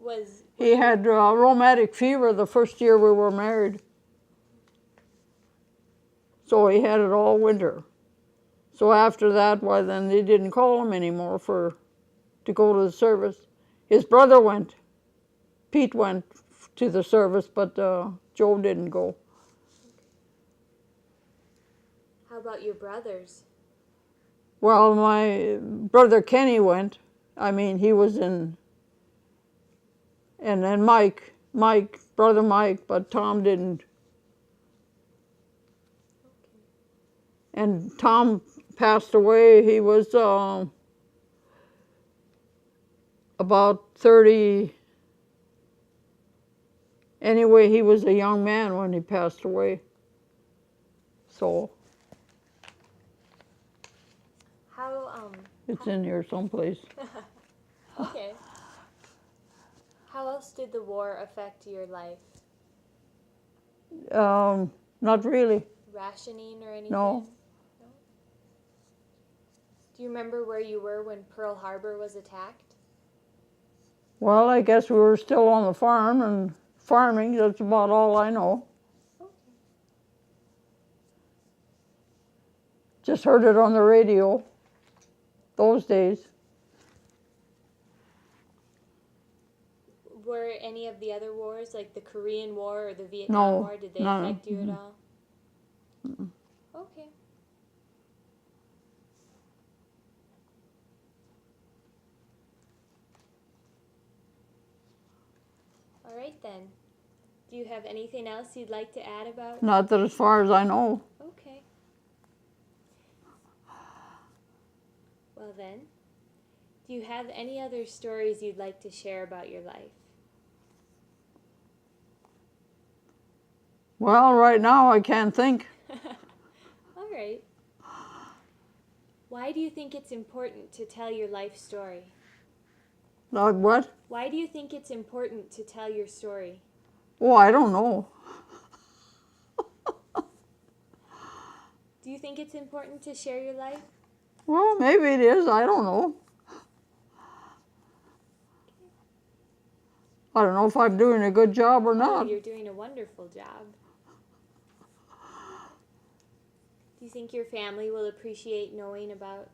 Okay. He had rheumatic fever the first year we were married. So he had it all winter. So after that, why then they didn't call him anymore to go to the service. His brother went. Pete went to the service, but Joe didn't go. How about your brothers? Well, my brother Kenny went. I mean, he was in. And then brother Mike, but Tom didn't. Okay. And Tom passed away. He was about 30. Anyway, he was a young man when he passed away. So it's in here someplace. Okay. How else did the war affect your life? Not really. Rationing or anything? No. No? Do you remember where you were when Pearl Harbor was attacked? Well, I guess we were still on the farm and farming. That's about all I know. Okay. Just heard it on the radio those days. Were any of the other wars, like the Korean War or the Vietnam War, did they affect you at all? Mm-mm. Okay. All right then. Do you have anything else you'd like to add about? Not that as far as I know. Okay. Well then, do you have any other stories you'd like to share about your life? Well, right now I can't think. All right. Why do you think it's important to tell your life story? Like what? Why do you think it's important to tell your story? Oh, I don't know. Do you think it's important to share your life? Well, maybe it is. I don't know. I don't know if I'm doing a good job or not. Oh, you're doing a wonderful job. Do you think your family will appreciate knowing about?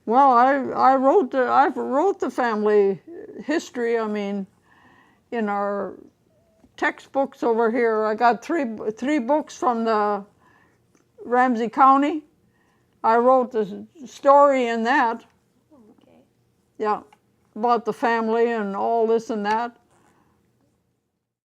Well, I wrote the family history. I mean, in our textbooks over here, I got three books from the Ramsey County, I wrote the story in that. Okay. Yeah, about the family and all this and that.